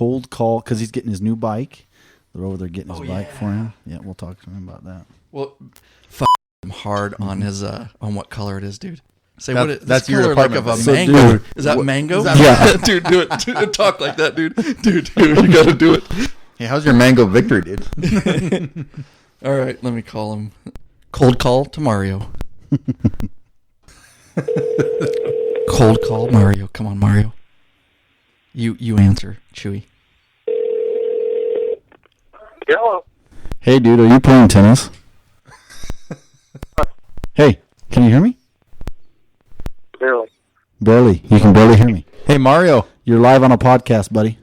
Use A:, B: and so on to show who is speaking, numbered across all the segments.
A: cold call because he's getting his new bike. They're over there getting his bike for him. Yeah, we'll talk to him about that.
B: Well, him hard on his on what color it is, dude. Say
C: that's
B: your
C: your
B: color like
C: apartment.
B: of a
A: So,
B: mango.
A: dude,
B: Is that mango?
A: Yeah.
B: Dude, do it. Dude, talk like that, dude. Dude, you got to do it.
C: Hey, how's your mango victory, dude?
B: All right, let me call him. Cold call to Mario. Cold call Mario. Come on, Mario. You answer, Chewy.
D: Hello.
A: Hey, dude, are you playing tennis? Hey, can you hear me?
D: Barely.
A: Barely. You can barely hear me.
C: Hey, Mario.
A: You're live on a podcast, buddy.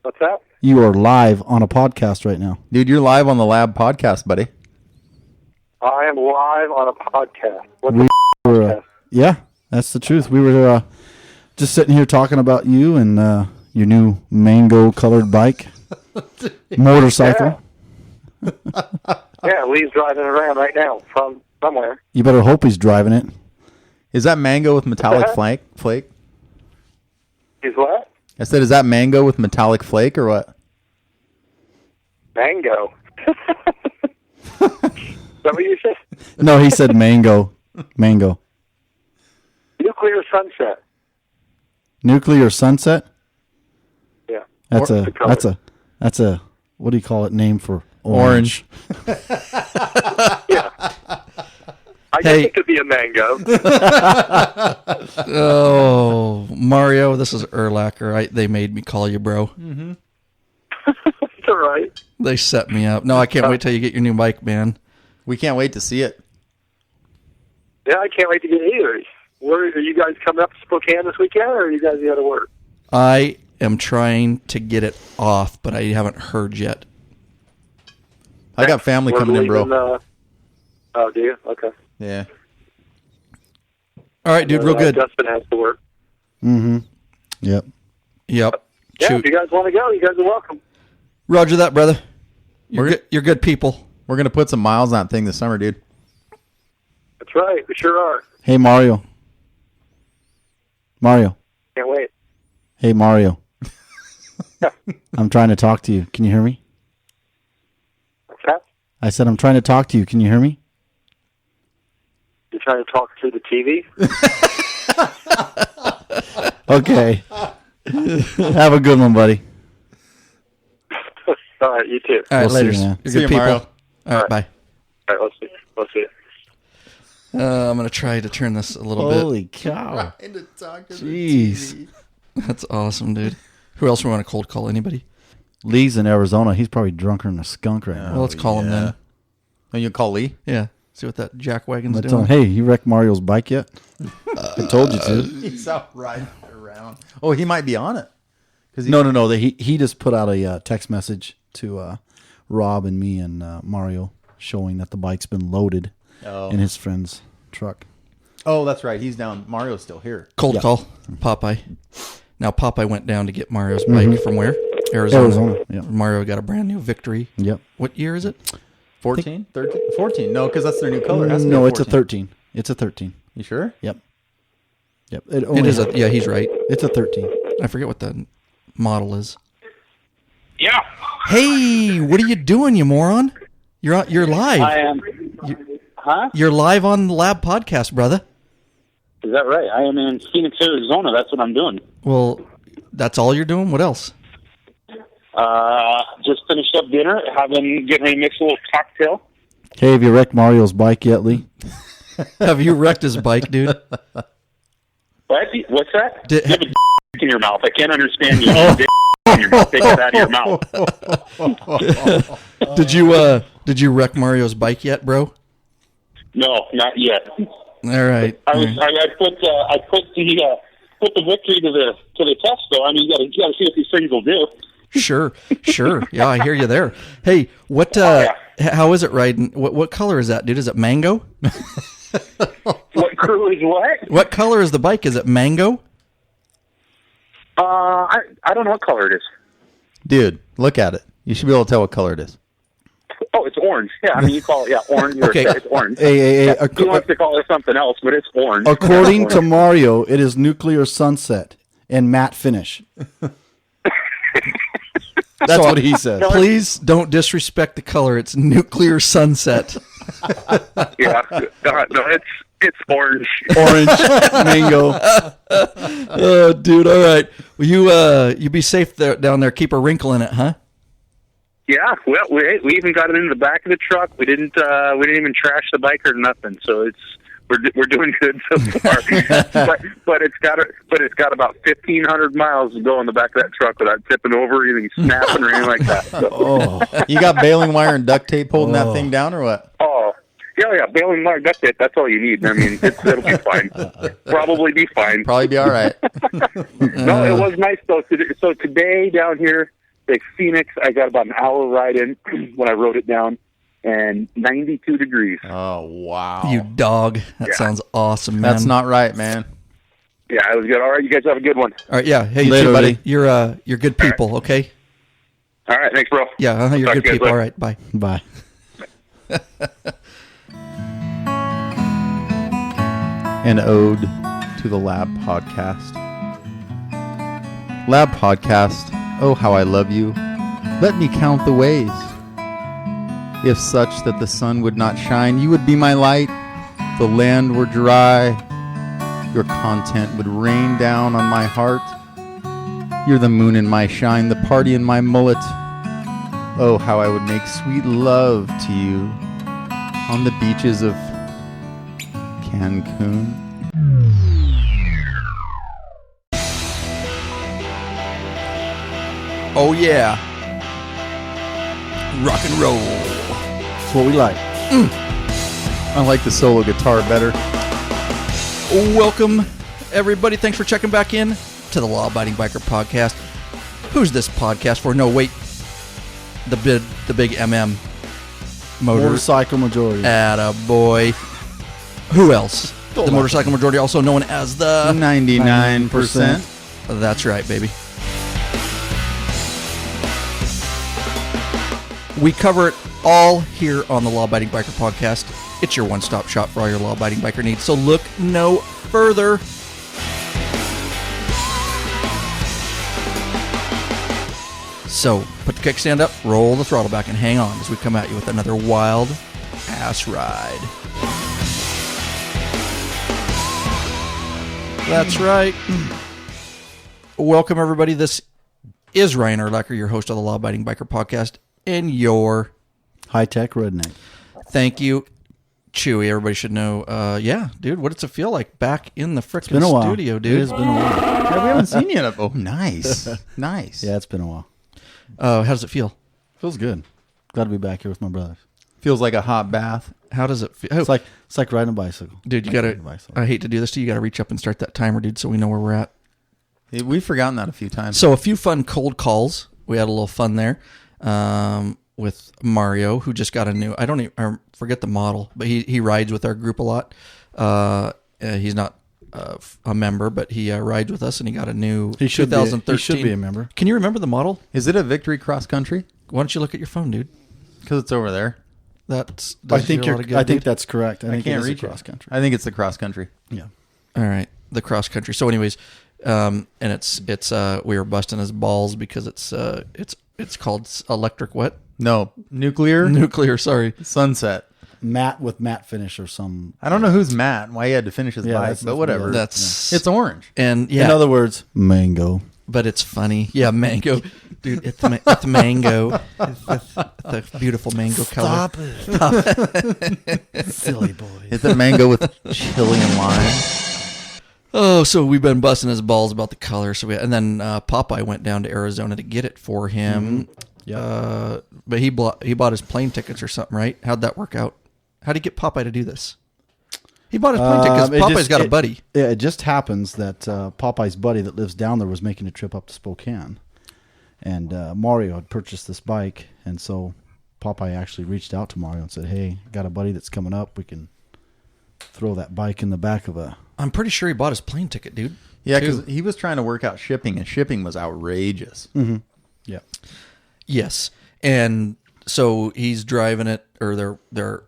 D: What's that?
A: You are live on a podcast right now.
C: Dude, you're live on the Lab podcast, buddy.
D: I am live on a podcast. What's
A: We
D: a
A: were,
D: podcast?
A: yeah, that's the truth. We were just sitting here talking about you and your new mango-colored bike, motorcycle.
D: Yeah, Lee's driving around right now from somewhere.
A: You better hope he's driving it.
C: Is that mango with metallic flake?
D: He's what?
C: I said, is that mango with metallic flake or what?
D: Mango. Is that what you said?
A: No, he said mango. Mango.
D: Nuclear sunset.
A: Nuclear sunset?
D: Yeah.
A: That's
D: The color.
A: that's a what do you call it? Name for
C: Orange.
D: Yeah. I guess it could be a mango.
B: Oh, Mario, this is Erlacher. They made me call you, bro.
D: It's all right.
B: They set me up. No, I can't wait till you get your new bike, man.
C: We can't wait to see it.
D: Yeah, I can't wait to get either. Where are you guys coming up to Spokane this weekend, or are you guys the other work?
B: I am trying to get it off, but I haven't heard yet.
C: I got family
D: We're
C: coming in, bro.
D: leaving, oh, do you? Okay.
C: Yeah.
B: All right, dude, real good.
D: Dustin has to work.
A: Mm-hmm. Yep.
B: Yep.
D: Yeah,
B: Shoot.
D: if you guys want to go, you guys are welcome.
B: Roger that, brother. You're good people.
C: We're going to put some miles on that thing this summer, dude.
D: That's right. We sure are.
A: Hey, Mario. Mario.
D: Can't wait.
A: Hey, Mario. I'm trying to talk to you. Can you hear me?
D: What's that?
A: I said I'm trying to talk to you. Can you hear me?
D: You're trying to talk through the TV?
A: Okay. Have a good one, buddy.
D: All right, you too.
B: All right,
A: We'll see
B: later.
A: you, man.
B: You're
C: See
B: good
C: you,
B: people.
C: Mario.
B: All right, bye.
D: All right, let's see.
B: I'm going to try to turn this a little bit.
A: Holy cow. Jeez.
B: That's awesome, dude. Who else we want to cold call? Anybody?
A: Lee's in Arizona. He's probably drunker than a skunk right now.
B: Well, let's call him then.
C: And you call Lee?
B: Yeah. See what that jackwagon's
A: I'm gonna tell
B: doing.
A: him, hey, you wrecked Mario's bike yet? I told you to.
C: He's out riding around. Oh, he might be on it.
A: No. He just put out a text message to Rob and me and Mario showing that the bike's been loaded in his friend's truck.
C: Oh, that's right. He's down. Mario's still here.
B: Cold call. Popeye. Now, Popeye went down to get Mario's bike from where? Arizona.
A: Yeah.
B: Mario got a brand new Victory.
A: Yep.
B: What year is it?
C: 14? 13? 14. No, because that's their new color. It has to be
A: No, it's a
C: 14.
A: 13. It's a 13.
C: You sure?
A: Yep.
B: It is a, yeah, he's right.
A: It's a 13.
B: I forget what the model is.
D: Yeah.
B: Hey, what are you doing, you moron? You're live.
D: I am. Huh?
B: You're live on the Lab podcast, brother.
D: Is that right? I am in Phoenix, Arizona. That's what I'm doing.
B: Well, that's all you're doing? What else?
D: Just finished up dinner, getting ready to mix a little cocktail.
A: Hey, have you wrecked Mario's bike yet, Lee?
B: Have you wrecked his bike, dude?
D: What? What's that?
B: Did-
D: you have a in your mouth. I can't understand you. In your mouth. Take it out of your mouth.
B: Did you wreck Mario's bike yet, bro?
D: No, not yet.
B: All right.
D: I put the Victory to the test though. I mean, you got to see what these things will do.
B: Sure. Yeah, I hear you there. Hey, what? How is it riding? What color is that, dude? Is it mango?
D: What crew is what?
B: What color is the bike? Is it mango?
D: I don't know what color it is.
C: Dude, look at it. You should be able to tell what color it is.
D: Oh, it's orange. Yeah, I mean, you call it orange.
B: Okay.
D: It's orange.
A: Hey.
D: He wants to call it something else, but it's orange.
A: According to Mario, it is nuclear sunset and matte finish. That's what he said.
B: Please don't disrespect the color. It's nuclear sunset.
D: Yeah, no, it's orange.
A: Orange, mango.
B: Oh, dude. All right. Well, you be safe down there. Keep a wrinkle in it, huh?
D: Yeah, well, we even got it in the back of the truck. We didn't even trash the bike or nothing. So we're doing good so far. but it's got about 1,500 miles to go in the back of that truck without tipping over or anything snapping or anything like that. So.
C: Oh, you got baling wire and duct tape holding that thing down, or what?
D: Oh, yeah, baling wire. That's it. That's all you need. I mean, it'll be fine. Probably be fine.
C: Probably be all right.
D: No, it was nice though. So today down here, like Phoenix, I got about an hour ride in when I wrote it down, and 92 degrees.
C: Oh, wow.
B: You dog. That sounds awesome, man.
C: That's not right, man.
D: Yeah, it was good. All right, you guys have a good one.
B: All right, yeah. Hey, you
C: Later,
B: too, buddy.
C: buddy.
B: You're good people, okay?
D: All right, thanks, bro.
B: Yeah, you're
D: Talk
B: good
D: to you guys
B: people.
D: later.
B: All right, bye.
A: Bye.
C: An ode to the Lab podcast. Lab podcast, oh how I love you. Let me count the ways. If such that the sun would not shine, you would be my light. The land were dry. Your content would rain down on my heart. You're the moon in my shine, the party in my mullet. Oh, how I would make sweet love to you on the beaches of Cancun.
B: Oh, yeah. Rock and roll.
A: That's what we like.
C: I like the solo guitar better.
B: Welcome, everybody. Thanks for checking back in to the Law Abiding Biker Podcast. Who's this podcast for? No, wait. The big MM.
A: Motorcycle majority.
B: Attaboy. Who else? The Motorcycle Majority, also known as the
C: 99%.
B: That's right, baby. We cover it all here on the Law Abiding Biker Podcast. It's your one-stop shop for all your law-abiding biker needs, so look no further. So, put the kickstand up, roll the throttle back, and hang on as we come at you with another wild-ass ride. That's right. Welcome, everybody. This is Ryan Erlacher, your host of the Law Abiding Biker Podcast, and your
A: high-tech redneck.
B: Thank you, Chewy. Everybody should know. Yeah, dude, what does it feel like back in the frickin' studio, dude?
A: It has been a while.
C: Yeah, we haven't seen you in a... Oh, nice. Nice.
A: Yeah, it's been a while.
B: How does it feel?
A: Feels good. Glad to be back here with my brothers.
C: Feels like a hot bath.
B: How does it feel?
A: It's like riding a bicycle.
B: Dude, you gotta. I hate to do this to you. You gotta reach up and start that timer, dude, so we know where we're at.
C: We've forgotten that a few times.
B: So a few fun cold calls. We had a little fun there with Mario, who just got a new. I forget the model, but he rides with our group a lot. He's not a member, but he rides with us, and he got a new 2013.
A: He should be a member.
B: Can you remember the model?
C: Is it a Victory Cross Country?
B: Why don't you look at your phone, dude?
C: Because it's over there.
A: I think that's correct. I
C: can't reach
A: cross country.
C: I think it's the cross country.
A: Yeah.
B: All right, the cross country. So, anyways, and it's we were busting his balls because it's called electric what?
C: No, nuclear.
B: Sorry,
C: sunset.
A: Matte with matte finish or some.
C: I don't know who's Matt and why he had to finish his bike, but whatever. It's orange.
B: And yeah,
A: in other words, mango.
B: But it's funny. Yeah, mango. Dude, it's mango. It's the beautiful mango color.
A: Stop it. Silly boy.
C: It's a mango with chili and lime.
B: Oh, so we've been busting his balls about the color. And then Popeye went down to Arizona to get it for him.
A: Mm-hmm. Yeah.
B: But he bought his plane tickets or something, right? How'd that work out? How'd he get Popeye to do this? He bought his plane tickets. Popeye's got a buddy.
A: It just happens that Popeye's buddy that lives down there was making a trip up to Spokane. And Mario had purchased this bike. And so Popeye actually reached out to Mario and said, hey, got a buddy that's coming up. We can throw that bike in the back of a...
B: I'm pretty sure he bought his plane ticket, dude.
C: Yeah, because he was trying to work out shipping, and shipping was outrageous.
A: Mm-hmm. Yeah.
B: Yes. And so he's driving it, or they're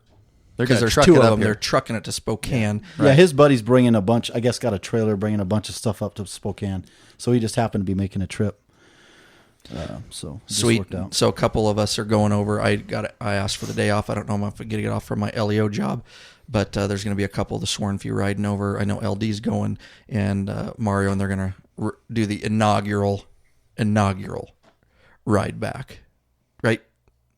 B: because there's
C: truck
B: two
C: it
B: of
C: up
B: them.
C: here.
B: They're trucking it to Spokane.
A: Yeah. Yeah, his buddy's bringing a bunch, I guess got a trailer bringing a bunch of stuff up to Spokane. So he just happened to be making a trip So it just
B: Sweet.
A: worked out.
B: So a couple of us are going over. I asked for the day off. I don't know if I'm getting it off from my LEO job, but there's going to be a couple of the sworn few riding over. I know LD's going, and Mario, and they're going to do the inaugural ride back, right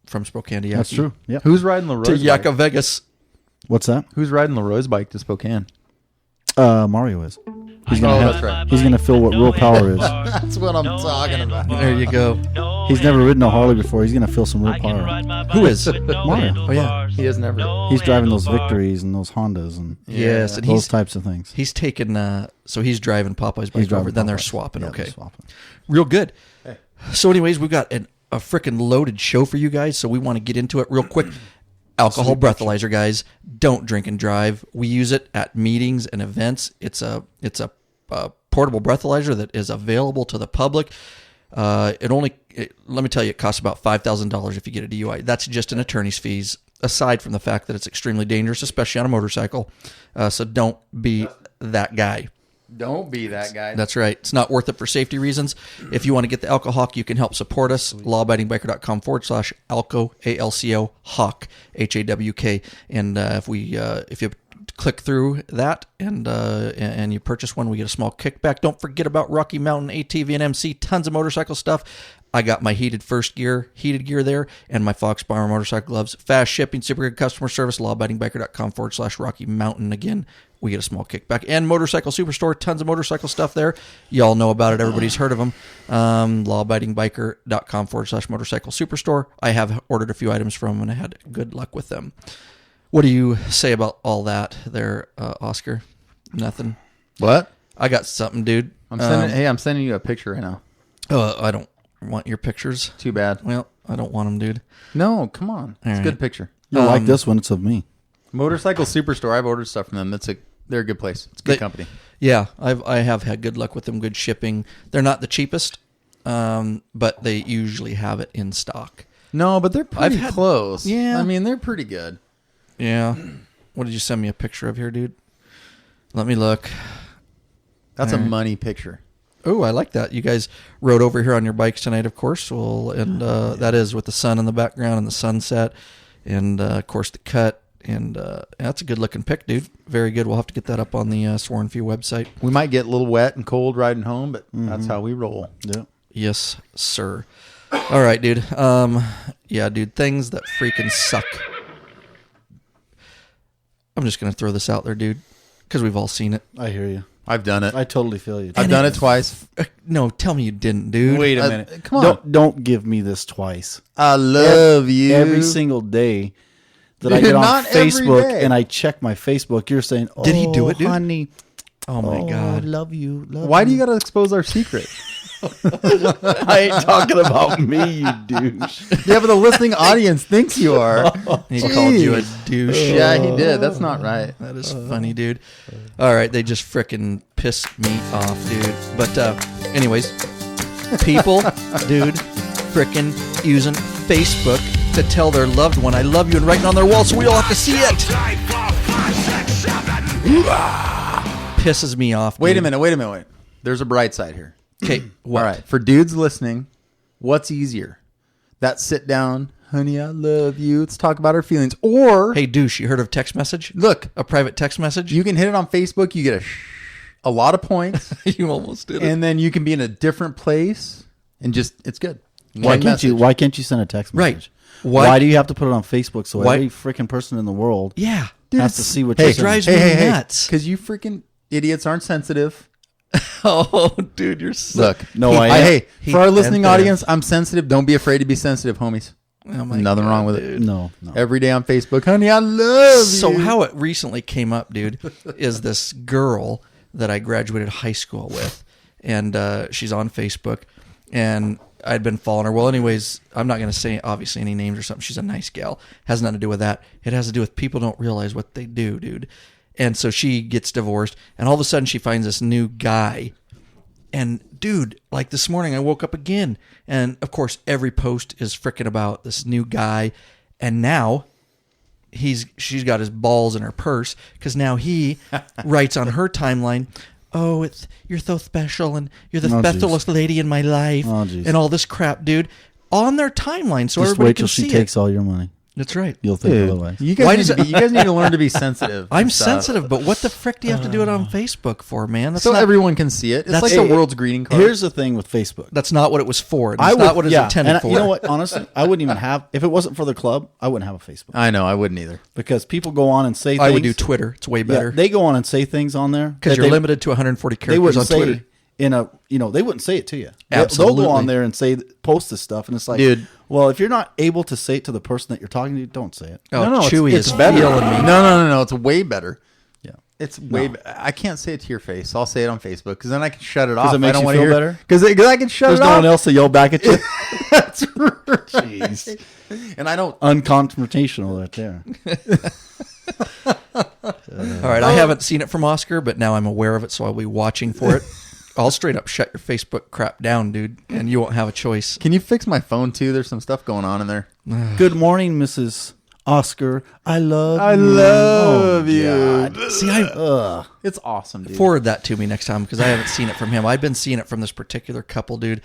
B: from Spokane to Yaki.
A: That's true. Yeah.
C: Who's riding
B: To
C: Leroy's
B: Yaka
C: bike?
B: Vegas.
A: What's that?
C: Who's riding Leroy's bike to Spokane?
A: Mario is. He's gonna
C: that's right.
A: He's gonna feel what real power is.
C: That's what I'm talking about.
B: There you go.
A: He's never ridden a Harley before. He's gonna feel some real power.
B: Who is?
A: Mario.
B: Oh yeah.
C: He has never.
A: He's driving those Victories and those Hondas and
B: Yes, and
A: those types of things.
B: he's taken. So he's driving Popeye's bike over. Then they're swapping.
A: Yeah,
B: Okay.
A: they're swapping.
B: Real good. So, anyways, we've got a freaking loaded show for you guys, so we want to get into it real quick. Alcohol breathalyzer, guys. Don't drink and drive. We use it at meetings and events. It's a portable breathalyzer that is available to the public. Let me tell you, it costs about $5,000 if you get a DUI. That's just an attorney's fees, aside from the fact that it's extremely dangerous, especially on a motorcycle. So don't be that guy.
C: Don't be that guy.
B: That's right. It's not worth it for safety reasons. If you want to get the Alcohawk, you can help support us. lawabidingbiker.com/Alco, ALCO, Hawk, HAWK. And if you click through that and you purchase one, we get a small kickback. Don't forget about Rocky Mountain ATV and MC. Tons of motorcycle stuff. I got my heated gear there, and my Fox Bomber motorcycle gloves. Fast shipping, super good customer service. lawabidingbiker.com/Rocky Mountain. Again, we get a small kickback. And Motorcycle Superstore, tons of motorcycle stuff there. Y'all know about it. Everybody's heard of them. lawabidingbiker.com/motorcycle superstore. I have ordered a few items from them, and I had good luck with them. What do you say about all that there, Oscar? Nothing.
C: What?
B: I got something, dude.
C: I'm sending you a picture right now.
B: I don't want your pictures.
C: Too bad.
B: Well, I don't want them, dude.
C: No, come on. It's a
B: right.
C: good picture.
A: You'll like this one. It's of me.
C: Motorcycle Superstore. I've ordered stuff from them. They're a good place. It's a good company.
B: Yeah, I have had good luck with them. Good shipping. They're not the cheapest, but they usually have it in stock.
C: No, but they're pretty close.
B: Yeah.
C: I mean, they're pretty good.
B: Yeah. What did you send me a picture of here, dude? Let me look.
C: That's a money picture.
B: Oh, I like that. You guys rode over here on your bikes tonight, of course. That is with the sun in the background and the sunset, and of course the cut. And that's a good looking pic, dude. Very good. We'll have to get that up on the Sworn Few website.
C: We might get a little wet and cold riding home, but that's how we roll.
A: Yeah.
B: Yes, sir. All right, dude. Yeah, dude. Things that freaking suck. I'm just gonna throw this out there, dude, because we've all seen it.
A: I hear you.
C: I've done it.
A: I totally feel you.
C: I've done it twice.
B: No, tell me you didn't, dude.
A: Wait a minute.
C: Come on.
A: Don't give me this twice.
C: I love you.
A: Every single day that I get on
C: Not every
A: Facebook
C: day.
A: and I check my Facebook, you're saying, "Oh,
B: Did he do it, dude?
A: honey?
B: Oh my God.
A: love you.
C: Why do you got to expose our secret?
A: I ain't talking about me, you douche."
C: Yeah, but the listening audience thinks you are.
B: He called you a douche.
C: Yeah, he did. That's not right.
B: That is funny, dude. All right, they just frickin' pissed me off, dude. But anyways, people, dude, frickin' using Facebook to tell their loved one, "I love you," and writing on their wall so we all have to see it. Pisses me off, dude.
C: Wait a minute. There's a bright side here.
B: Okay, what?
C: All right. For dudes listening, what's easier? That sit down, honey, I love you. Let's talk about our feelings. Or,
B: Hey, douche, you heard of text message?
C: look,
B: A private text message?
C: you can hit it on Facebook. You get a lot of points.
B: You almost did it.
C: And then you can be in a different place and it's good.
A: Why can't you send a text
B: Right.
A: message?
B: Why-
A: Why do you have to put it on Facebook so
B: Why-
A: every freaking person in the world
B: Yeah.
A: has to see what
C: Hey,
A: you're
B: It
A: saying?
B: drives me nuts.
C: Because you freaking idiots aren't sensitive.
B: Oh, dude, you're so...
C: Look,
A: No, I am.
C: Hey,
B: He
C: for our listening
B: bent there.
C: audience, I'm sensitive. Don't be afraid to be sensitive, homies.
B: Oh my
C: Nothing
B: God,
C: wrong with
B: dude.
C: it.
A: No.
C: Every day on Facebook, honey, I love
B: So
C: you.
B: how it recently came up, dude, is this girl that I graduated high school with, and she's on Facebook, and I'd been following her. Well, anyways, I'm not going to say obviously any names or something. She's a nice gal. Has nothing to do with that. It has to do with people don't realize what they do, dude. And so she gets divorced, and all of a sudden she finds this new guy. And dude, like this morning I woke up again, and of course every post is freaking about this new guy, and now she's got his balls in her purse because now he writes on her timeline, oh, you're so special and you're the
A: Oh,
B: specialest lady in my life
A: Oh, geez.
B: and all this crap, dude, on their timeline so
A: Just
B: everybody
A: wait till
B: can
A: she
B: see
A: takes
B: it.
A: all your money.
B: That's right.
A: You'll think
C: Dude,
A: otherwise.
C: you
B: Why
C: guys,
B: does
C: you guys need to learn to be sensitive.
B: I'm
C: and stuff.
B: sensitive, but what the frick do you have to do it on Facebook for, man? That's
C: So
B: not,
C: everyone can see it. It's
B: That's-
C: like the world's greeting card.
A: Here's the thing with Facebook.
B: that's not what it was for. That's not what it's intended
A: and
B: for.
A: You know what? Honestly, I wouldn't even have, if it wasn't for the club, I wouldn't have a Facebook.
C: I know. I wouldn't either.
A: Because people go on and say things.
B: I would do Twitter. It's way
A: Yeah,
B: better
A: they go on and say things on there.
B: because
A: that
B: you're
A: they-
B: limited to 140
A: They
B: characters
A: wouldn't
B: on
A: say
B: Twitter.
A: they wouldn't say it to you. They'll
B: Absolutely.
A: go on there and post this stuff, and it's like,
C: Dude.
A: well, if you're not able to say it to the person that you're talking to, don't say it.
B: Oh,
C: no,
B: Chewy
C: it's
B: is
C: better.
B: feeling me.
C: No. It's way better.
A: Yeah.
C: It's way. I can't say it to your face. I'll say it on Facebook because then I can shut it off.
A: it makes
C: I don't
A: you
C: want to
A: feel
C: hear
A: better?
C: because I can shut
A: There's
C: it
A: no
C: off.
A: one else to yell back at you.
C: That's right.
A: Jeez.
C: And I don't.
A: Unconfrontational right there.
B: All right, I haven't seen it from Oscar, but now I'm aware of it, so I'll be watching for it. I'll straight up shut your Facebook crap down, dude, and you won't have a choice.
C: Can you fix my phone too? There's some stuff going on in there.
A: Good morning, Mrs. Oscar. I love
C: I
A: you.
C: love you.
A: God.
B: See, I
C: It's awesome, dude.
B: forward that to me next time because I haven't seen it from him. I've been seeing it from this particular couple, dude,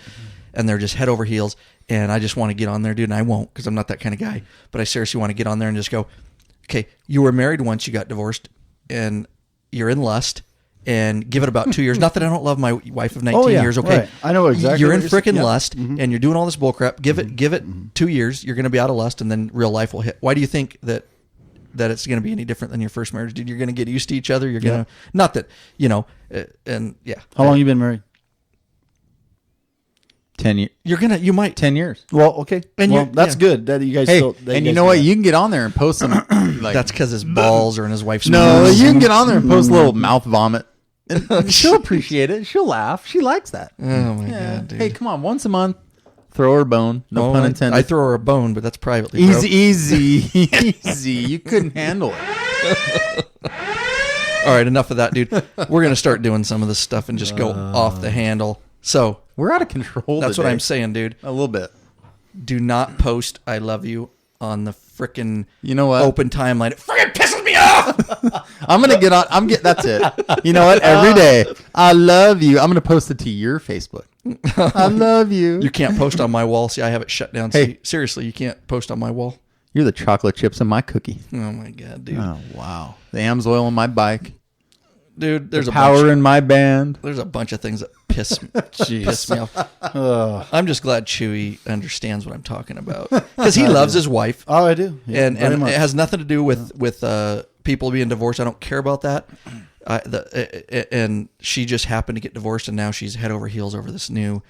B: and they're just head over heels, and I just want to get on there, dude, and I won't because I'm not that kind of guy, but I seriously want to get on there and just go, okay, you were married once, you got divorced, and you're in lust, and give it about 2 years. Not that I don't love my wife of 19
A: Oh, yeah,
B: years, okay?
A: right. I know exactly
B: You're
A: what
B: in
A: you're saying.
B: freaking
A: Yeah.
B: lust, and you're doing all this bullcrap. Give it 2 years. You're going to be out of lust, and then real life will hit. Why do you think that it's going to be any different than your first marriage, dude? You're going to get used to each other. You're going to not that and yeah.
A: How long you been married?
C: 10 years.
B: You might
C: 10 years.
A: Well, okay.
B: And
A: well,
B: you're-
A: that's
B: yeah.
A: good. That you guys
C: Hey,
A: still. that
C: and you
A: guys
C: know
A: do
C: what?
A: that.
C: You can get on there and post some. Like,
B: that's because his balls are in his wife's
C: no,
B: mouth.
C: you can get on there and post a little mouth vomit. And she'll appreciate it. She'll laugh. She likes that.
B: Oh my
C: Yeah.
B: god, dude.
C: Hey, come on. Once a month, throw her a bone. No
B: Oh,
C: pun intended.
B: I throw her a bone, but that's privately. Bro.
C: Easy. You couldn't handle it.
B: All right, enough of that, dude. We're gonna start doing some of this stuff and just go off the handle. So
C: We're out of control.
B: that's what
C: today.
B: I'm saying, dude.
C: A little bit.
B: Do not post "I love you" on the frickin'
C: You know what?
B: open timeline. It frickin' pisses me off.
C: I'm gonna get on. That's it. You know what? Every day, I love you. I'm gonna post it to your Facebook. I love you.
B: You can't post on my wall. See, I have it shut down.
C: Hey.
B: See, seriously, you can't post on my wall.
C: You're the chocolate chips in my cookie.
B: Oh my god, dude.
C: Oh wow. The AMSOIL on my bike.
B: Dude, there's a
C: Power
B: bunch,
C: in my band.
B: there's a bunch of things that piss me off. I'm just glad Chewy understands what I'm talking about because he loves his wife.
A: Oh, I do. Yeah,
B: and
A: very much.
B: it has nothing to do with people being divorced. I don't care about that. And she just happened to get divorced, and now she's head over heels over this new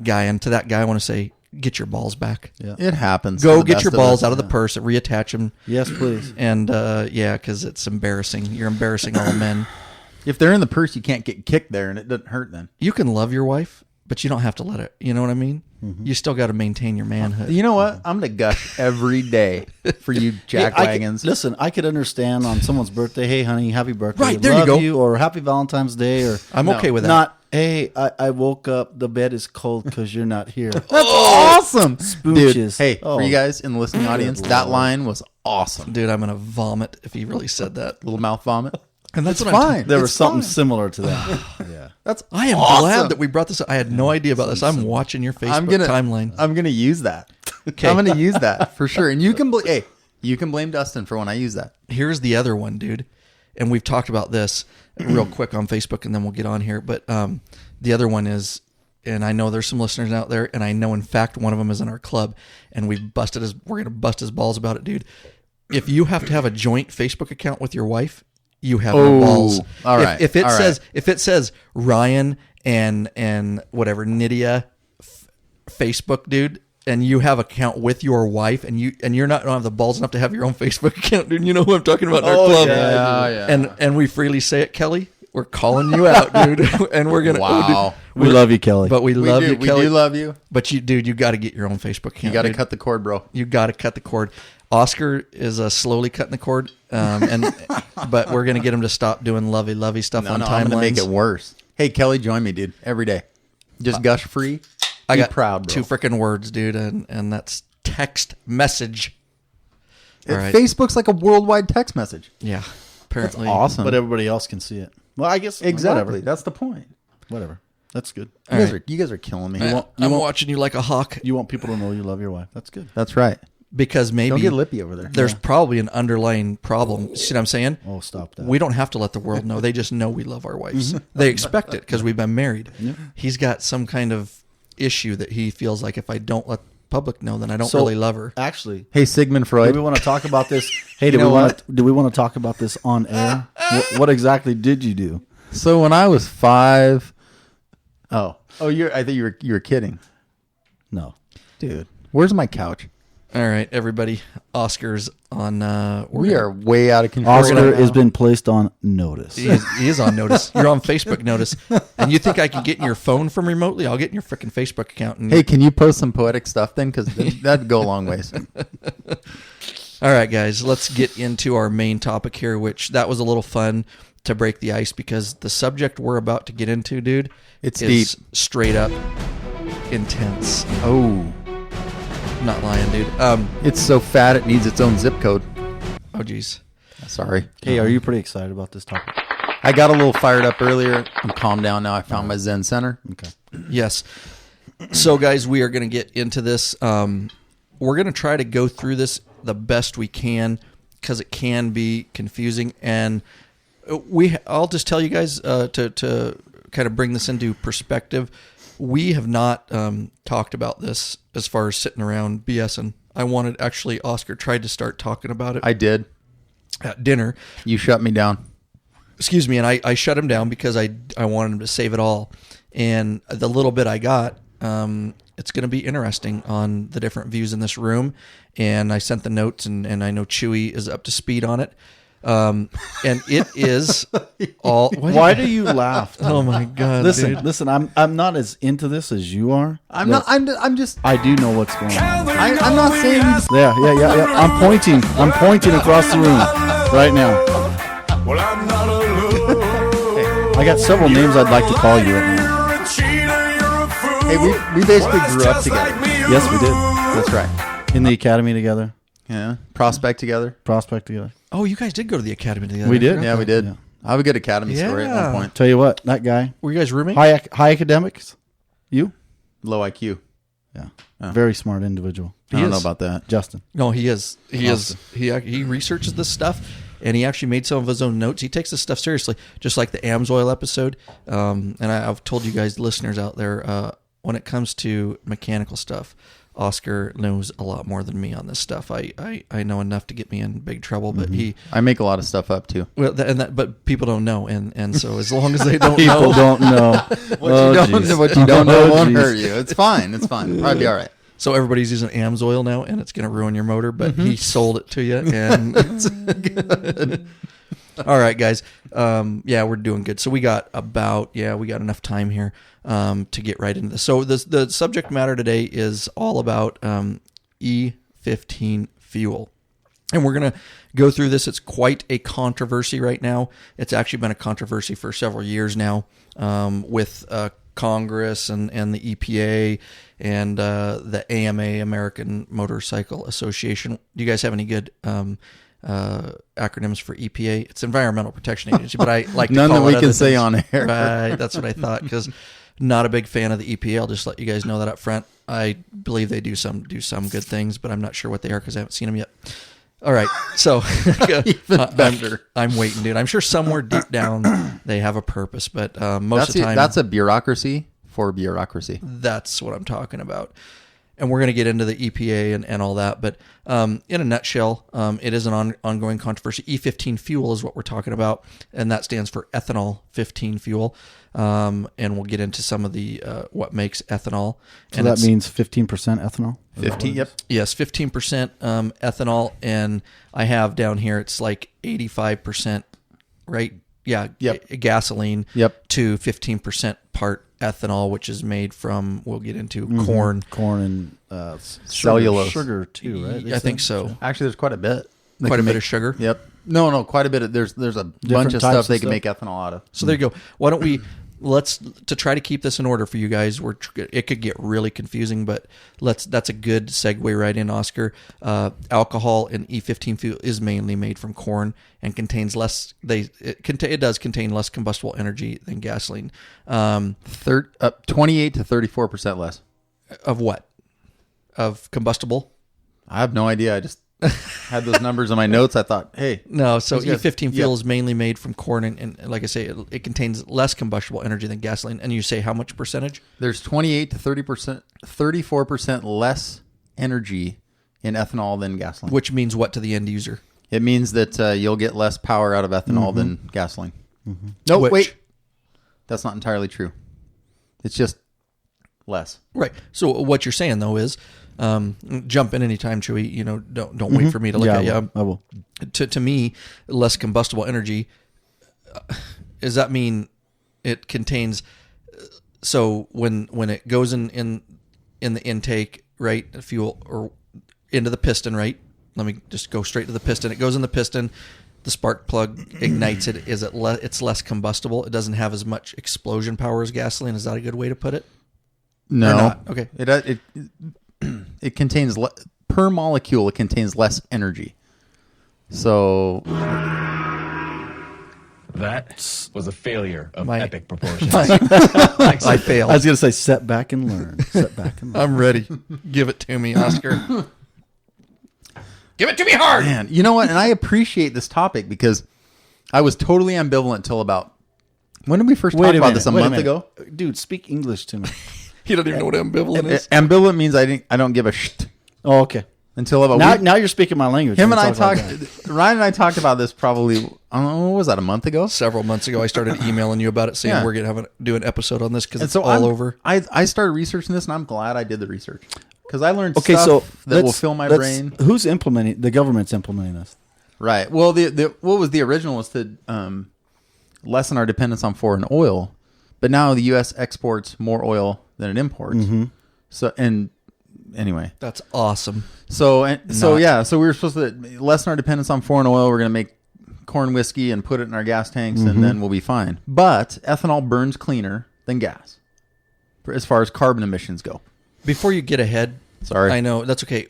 B: guy. And to that guy, I want to say, get your balls back.
A: Yeah.
C: It happens. to
B: Go
C: the
B: get
C: best
B: your
C: of
B: balls
C: us.
B: out of the purse, reattach them,
A: Yes, please.
B: and because it's embarrassing. You're embarrassing all men.
C: If they're in the purse, you can't get kicked there, and it doesn't hurt then.
B: You can love your wife, but you don't have to let it. You know what I mean? You still got to maintain your manhood.
C: You know what? I'm gonna gush every day for you jack
A: Hey,
C: wagons.
A: Listen, I could understand on someone's birthday, hey, honey, happy birthday.
B: Right, there you
A: Love
B: go.
A: Or happy Valentine's Day. Or
B: I'm okay with that.
A: not, hey, I woke up, the bed is cold because you're not here.
C: That's awesome,
A: Smooches.
C: dude. Hey,
A: Oh.
C: for you guys in the listening audience, that line was awesome.
B: Dude, I'm gonna vomit if he really said that.
C: Little mouth vomit.
B: And that's
C: It's
B: what
C: fine.
A: There
C: It's
A: was something
C: fine.
A: similar to that. Yeah.
C: That's
B: I am
C: awesome.
B: glad that we brought this up. I had no idea about this. I'm watching your Facebook timeline.
C: I'm gonna use that.
B: Okay.
C: I'm gonna use that for sure. And you can you can blame Dustin for when I use that.
B: Here's the other one, dude. And we've talked about this real quick on Facebook, and then we'll get on here. But the other one is, and I know there's some listeners out there, and I know in fact one of them is in our club, and we're gonna bust his balls about it, dude. If you have to have a joint Facebook account with your wife, you have no balls.
C: all right,
B: If it
C: all
B: says if it says Ryan and whatever Nydia Facebook, dude, and you have an account with your wife, and you're not don't have the balls enough to have your own Facebook account, dude. You know who I'm talking about in our club.
C: yeah.
B: And we freely say it, Kelly. We're calling you out, dude, and we're gonna.
C: Wow.
A: We love you, Kelly.
B: But we love you, Kelly.
C: We do love you.
B: But you, dude, you got to get your own Facebook account.
C: You got to
B: dude.
C: cut the cord, bro.
B: You got to cut the cord. Oscar is slowly cutting the cord, but we're gonna get him to stop doing lovey stuff on
C: No,
B: timelines.
C: I'm gonna make it worse. Hey, Kelly, join me, dude. Every day, just gush free.
B: I
C: Be
B: got
C: proud, bro.
B: 2 freaking words, dude, and that's text message. All right.
C: Facebook's like a worldwide text message.
B: Yeah, apparently.
C: Awesome.
A: But everybody else can see it. Well, I guess
C: Exactly.
A: Whatever.
C: That's the point.
A: Whatever. That's good.
C: You guys are killing me.
B: I'm watching you like a hawk
A: You want people to know you love your wife. That's good.
C: That's right.
B: because maybe
C: Don't get lippy over there.
B: there's probably an underlying problem. See what I'm saying?
A: Oh, stop that.
B: We don't have to let the world know. They just know we love our wives. They expect it because we've been married.
A: Yeah.
B: He's got some kind of issue that he feels like if I don't let the public know, then I don't
A: So,
B: really love her.
A: Actually,
C: Hey, Sigmund
A: do
C: Freud.
A: we want to talk about this? Hey, do
C: know
A: we want to talk about this on air? What exactly did you do?
C: So when I was 5, I think you were kidding,
A: No.
C: dude. Where's my couch?
B: All right, everybody. Oscar's on.
C: We are way out of control.
A: Oscar
C: right
A: has
C: now.
A: been placed on notice.
B: He is on notice. You're on Facebook notice, and you think I can get in your phone from remotely? I'll get in your freaking Facebook account. And
C: Hey, can you post some poetic stuff then? Because that'd go a long ways.
B: All right, guys, let's get into our main topic here, which that was a little fun to break the ice because the subject we're about to get into, dude,
C: It's
B: is
C: deep.
B: straight up intense.
C: Oh,
B: Not lying, dude.
C: it's so fat it needs its own zip code.
B: Oh, geez.
C: Sorry.
A: Hey, are you pretty excited about this topic?
C: I got a little fired up earlier. I'm calmed down now. I found my Zen center.
A: Okay.
B: Yes. So, guys, we are going to get into this. We're going to try to go through this the best we can because it can be confusing. And I'll just tell you guys to kind of bring this into perspective. We have not talked about this as far as sitting around BSing. I wanted, actually, Oscar tried to start talking about it
C: I did.
B: at dinner.
C: You shut me down.
B: Excuse me, and I shut him down because I wanted him to save it all. And the little bit I got, it's going to be interesting on the different views in this room. And I sent the notes, and I know Chewy is up to speed on it. And it is all.
A: Why do you laugh?
B: Oh my God!
A: Listen,
B: dude.
A: listen. I'm not as into this as you are.
C: I'm not. I'm just.
A: I do know what's going on.
C: I'm not saying.
A: Yeah. I'm pointing across the room right now. I got several names I'd like to call you right now.
C: Hey, we basically grew up together.
A: Yes, we did.
C: That's right.
A: In the academy together,
C: Yeah. Prospect together.
A: prospect together.
B: Oh, you guys did go to the academy together.
A: We
B: I
A: did.
B: forgot
C: Yeah,
B: that.
C: we did.
A: Yeah.
C: I have a good academy story at
B: Yeah.
C: one point.
A: Tell you what, that guy,
B: Were you guys roommates?
A: high academics. You?
C: Low IQ.
A: Yeah.
C: Oh.
A: Very smart individual.
C: I don't
B: is.
C: know about that.
A: Justin.
B: No, he is. He is. He researches this stuff, and he actually made some of his own notes. He takes this stuff seriously, just like the AMSOIL episode. And I've told you guys, listeners out there, when it comes to mechanical stuff, Oscar knows a lot more than me on this stuff. I know enough to get me in big trouble, but
C: I make a lot of stuff up too.
B: but people don't know, and so as long as they don't
A: People
B: know,
A: don't know.
C: What you don't know won't
A: geez.
C: hurt you. It's fine. It's fine. Probably be all right.
B: so everybody's using AMSOIL now, and it's going to ruin your motor. But he sold it to you, and it's good. All right, guys. Yeah, we're doing good. So we got enough time here to get right into this. So the subject matter today is all about E15 fuel. And we're going to go through this. It's quite a controversy right now. It's actually been a controversy for several years now with Congress and the EPA and the AMA, American Motorcycle Association. Do you guys have any good acronyms for EPA? It's Environmental Protection Agency, but I like to
C: None
B: call
C: that
B: it
C: we
B: other
C: can say
B: things.
C: on air.
B: Right, that's what I thought, because not a big fan of the EPA. I'll just let you guys know that up front. I believe they do some good things, but I'm not sure what they are because I haven't seen them yet. All right, so I'm waiting, dude. I'm sure somewhere deep down they have a purpose, but most of the time
C: That's a bureaucracy for bureaucracy.
B: that's what I'm talking about. And we're going to get into the EPA and all that. But in a nutshell, it is an ongoing controversy. E15 fuel is what we're talking about, and that stands for ethanol 15 fuel. And we'll get into some of the what makes ethanol.
A: So
B: And
A: that
B: it's-
A: means 15% ethanol?
C: 15. Yep.
B: Yes, 15% ethanol. And I have down here, it's like 85%, right? Yeah,
C: Yep.
B: Gasoline
C: Yep.
B: to 15% part ethanol, which is made from, we'll get into corn.
A: Corn and
C: Cellulose.
A: Sugar too, right? They
B: I think
A: said?
B: so.
C: Actually, there's quite a bit. They
B: Quite a
C: can
B: bit
C: make-
B: of sugar.
C: Yep. No, quite a bit. There's a bunch of
A: types
C: stuff
A: of
C: they can
A: stuff?
C: make ethanol out of.
B: So there you go. Why don't we let's to try to keep this in order for you guys. It could get really confusing, but that's a good segue right in, Oscar. Alcohol in E15 fuel is mainly made from corn and contains less. It does contain less combustible energy than gasoline.
C: 28 to 34% less.
B: Of what? Of combustible?
C: I have no idea. I just had those numbers in my notes. I thought, hey.
B: No, so
C: those guys-
B: E15 fuel is mainly made from corn, and like I say, it contains less combustible energy than gasoline. And you say how much percentage?
C: There's 28 to 30%, 34% less energy in ethanol than gasoline.
B: Which means what to the end user?
C: It means that you'll get less power out of ethanol than gasoline. No, wait. That's not entirely true. It's just less.
B: Right. So what you're saying though is, jump in anytime, Chewy. You know, don't wait for me to look at you.
A: I will.
B: To me, less combustible energy. Does that mean it contains? So when it goes in the intake, right, fuel or into the piston, right? Let me just go straight to the piston. It goes in the piston. The spark plug ignites it. It's less combustible. It doesn't have as much explosion power as gasoline. Is that a good way to put it?
C: No.
B: Or not? Okay.
C: It contains per molecule. It contains less energy. So
E: That was a failure of
B: My-
E: epic proportions.
B: I failed.
A: I was going to say, set back and learn. Set back and learn.
B: I'm ready. Give it to me, Oscar. Give it to me hard.
C: man, you know what? And I appreciate this topic because I was totally ambivalent till about when did we first talk about this? A month ago.
A: Dude, speak English to me.
B: You don't even know what ambivalent is.
C: Ambivalent means I don't give a shit
A: Oh, okay.
C: until about
A: Now you're speaking my language.
C: him
A: when
C: and
A: you
C: I
A: talk
C: talked.
A: like that.
C: Ryan and I talked about this probably. I don't know, what was that? A month ago.
B: Several months ago, I started emailing you about it, saying
C: Yeah.
B: we're gonna do an episode on this because
C: And
B: it's
C: so
B: all over.
C: I started researching this, and I'm glad I did the research because I learned
A: Okay,
C: stuff
A: so
C: that will fill my brain.
A: Who's implementing? The government's implementing this.
C: Right. Well, the what was the original was to lessen our dependence on foreign oil, but now the U.S. exports more oil than it imports.
A: Mm-hmm.
C: So and anyway,
B: That's awesome.
C: so
B: Not.
C: yeah, so we were supposed to lessen our dependence on foreign oil. We're going to make corn whiskey and put it in our gas tanks, and then we'll be fine. But ethanol burns cleaner than gas, as far as carbon emissions go.
B: Before you get ahead,
C: Sorry.
B: I know that's okay.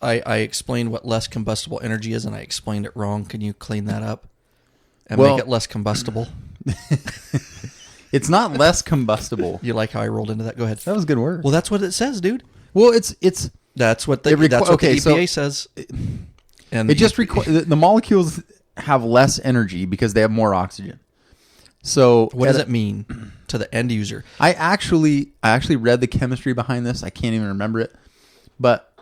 B: I explained what less combustible energy is, and I explained it wrong. Can you clean that up and
C: Well-
B: make it less combustible?
C: It's not less combustible.
B: You like how I rolled into that? Go ahead.
C: That was a good word.
B: Well, that's what it says, dude.
C: Well, it's
B: That's what the
C: It requi-
B: that's what
C: okay,
B: the
C: so
B: EPA says. And
C: it just the molecules have less energy because they have more oxygen. So
B: what does it mean to the end user?
C: I actually read the chemistry behind this. I can't even remember it. But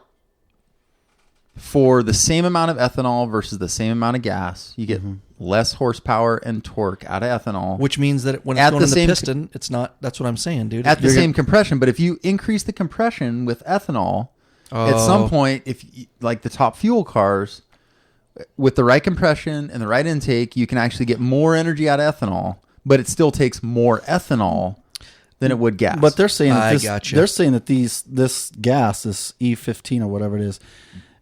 C: for the same amount of ethanol versus the same amount of gas, you get less horsepower and torque out of ethanol
B: Which means that when it's
C: At
B: going
C: the
B: in the
C: same-
B: piston, it's not. That's what I'm saying, dude.
C: at the
B: You're
C: same compression. But if you increase the compression with ethanol, at some point, if like the top fuel cars, with the right compression and the right intake, you can actually get more energy out of ethanol, but it still takes more ethanol than it would gas.
A: But they're saying that
B: I
A: this,
B: gotcha.
A: they're saying that this gas, this E15 or whatever it is,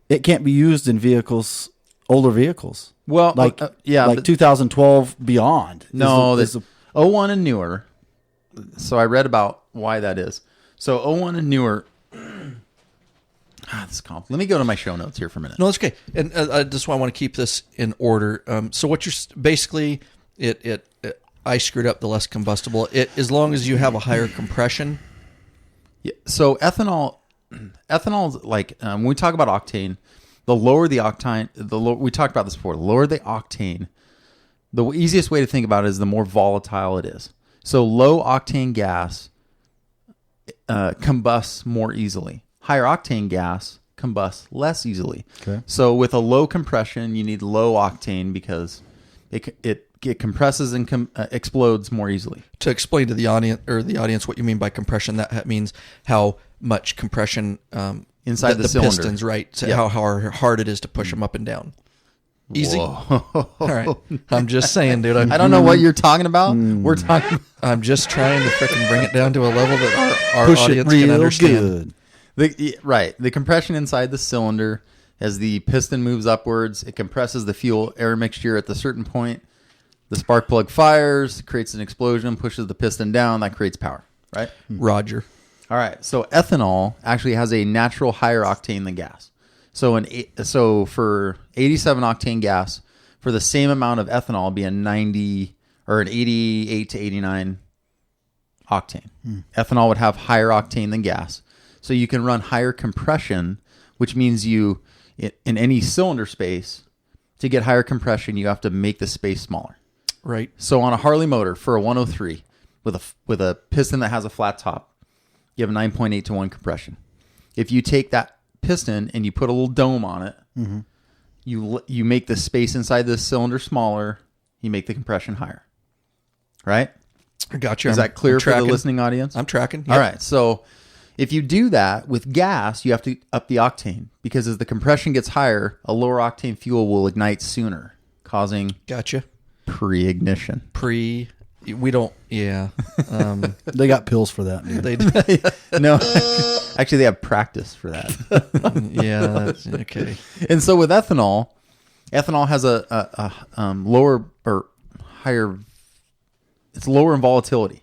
A: it can't be used in vehicles, older vehicles.
C: well,
A: Like
C: yeah,
A: like
C: but-
A: 2012 beyond.
C: No,
A: is
C: this 01 and newer. So I read about why that is. So 01 and newer. This is Let me go to my show notes here for a minute.
B: No, that's okay. And that's why I want to keep this in order. So what you're basically I screwed up the less combustible. As long as you have a higher compression.
C: Yeah, so ethanol's like when we talk about octane, the lower the octane, we talked about this before. The lower the octane, the easiest way to think about it is the more volatile it is. So low octane gas combusts more easily. Higher octane gas combusts less easily.
A: Okay.
C: So with a low compression, you need low octane because it compresses and explodes more easily.
B: To explain to the audience what you mean by compression, that means how much compression
C: Inside the cylinder.
B: pistons, right? So
C: Yeah.
B: how hard it is to push them up and down. Easy.
C: Whoa.
B: All right. I'm just saying, dude.
C: I don't know what you're talking about. We're talking.
B: I'm just trying to freaking bring it down to a level that our
A: push it
B: audience can
A: real
B: understand.
A: good.
C: Right. The compression inside the cylinder, as the piston moves upwards, it compresses the fuel air mixture at the certain point. The spark plug fires, creates an explosion, pushes the piston down. That creates power, right?
B: Roger.
C: All right. So ethanol actually has a natural higher octane than gas. So for 87 octane gas, for the same amount of ethanol, it'd be a 90 or an 88 to 89 octane. Ethanol would have higher octane than gas. So you can run higher compression, which means in any cylinder space, to get higher compression, you have to make the space smaller.
B: Right.
C: So on a Harley motor for a 103 with a piston that has a flat top, you have a 9.8 to 1 compression. If you take that piston and you put a little dome on it, you make the space inside the cylinder smaller, you make the compression higher. Right?
B: I got you.
C: Is that clear for the listening audience?
B: I'm tracking. Yep.
C: All right. So if you do that with gas, you have to up the octane because as the compression gets higher, a lower octane fuel will ignite sooner, causing
B: Gotcha.
C: pre-ignition.
B: We don't, yeah.
A: They got pills for that, dude.
B: They,
C: No, actually, they have practice for that.
B: yeah, that's okay.
C: And so with ethanol has a lower or higher. It's lower in volatility.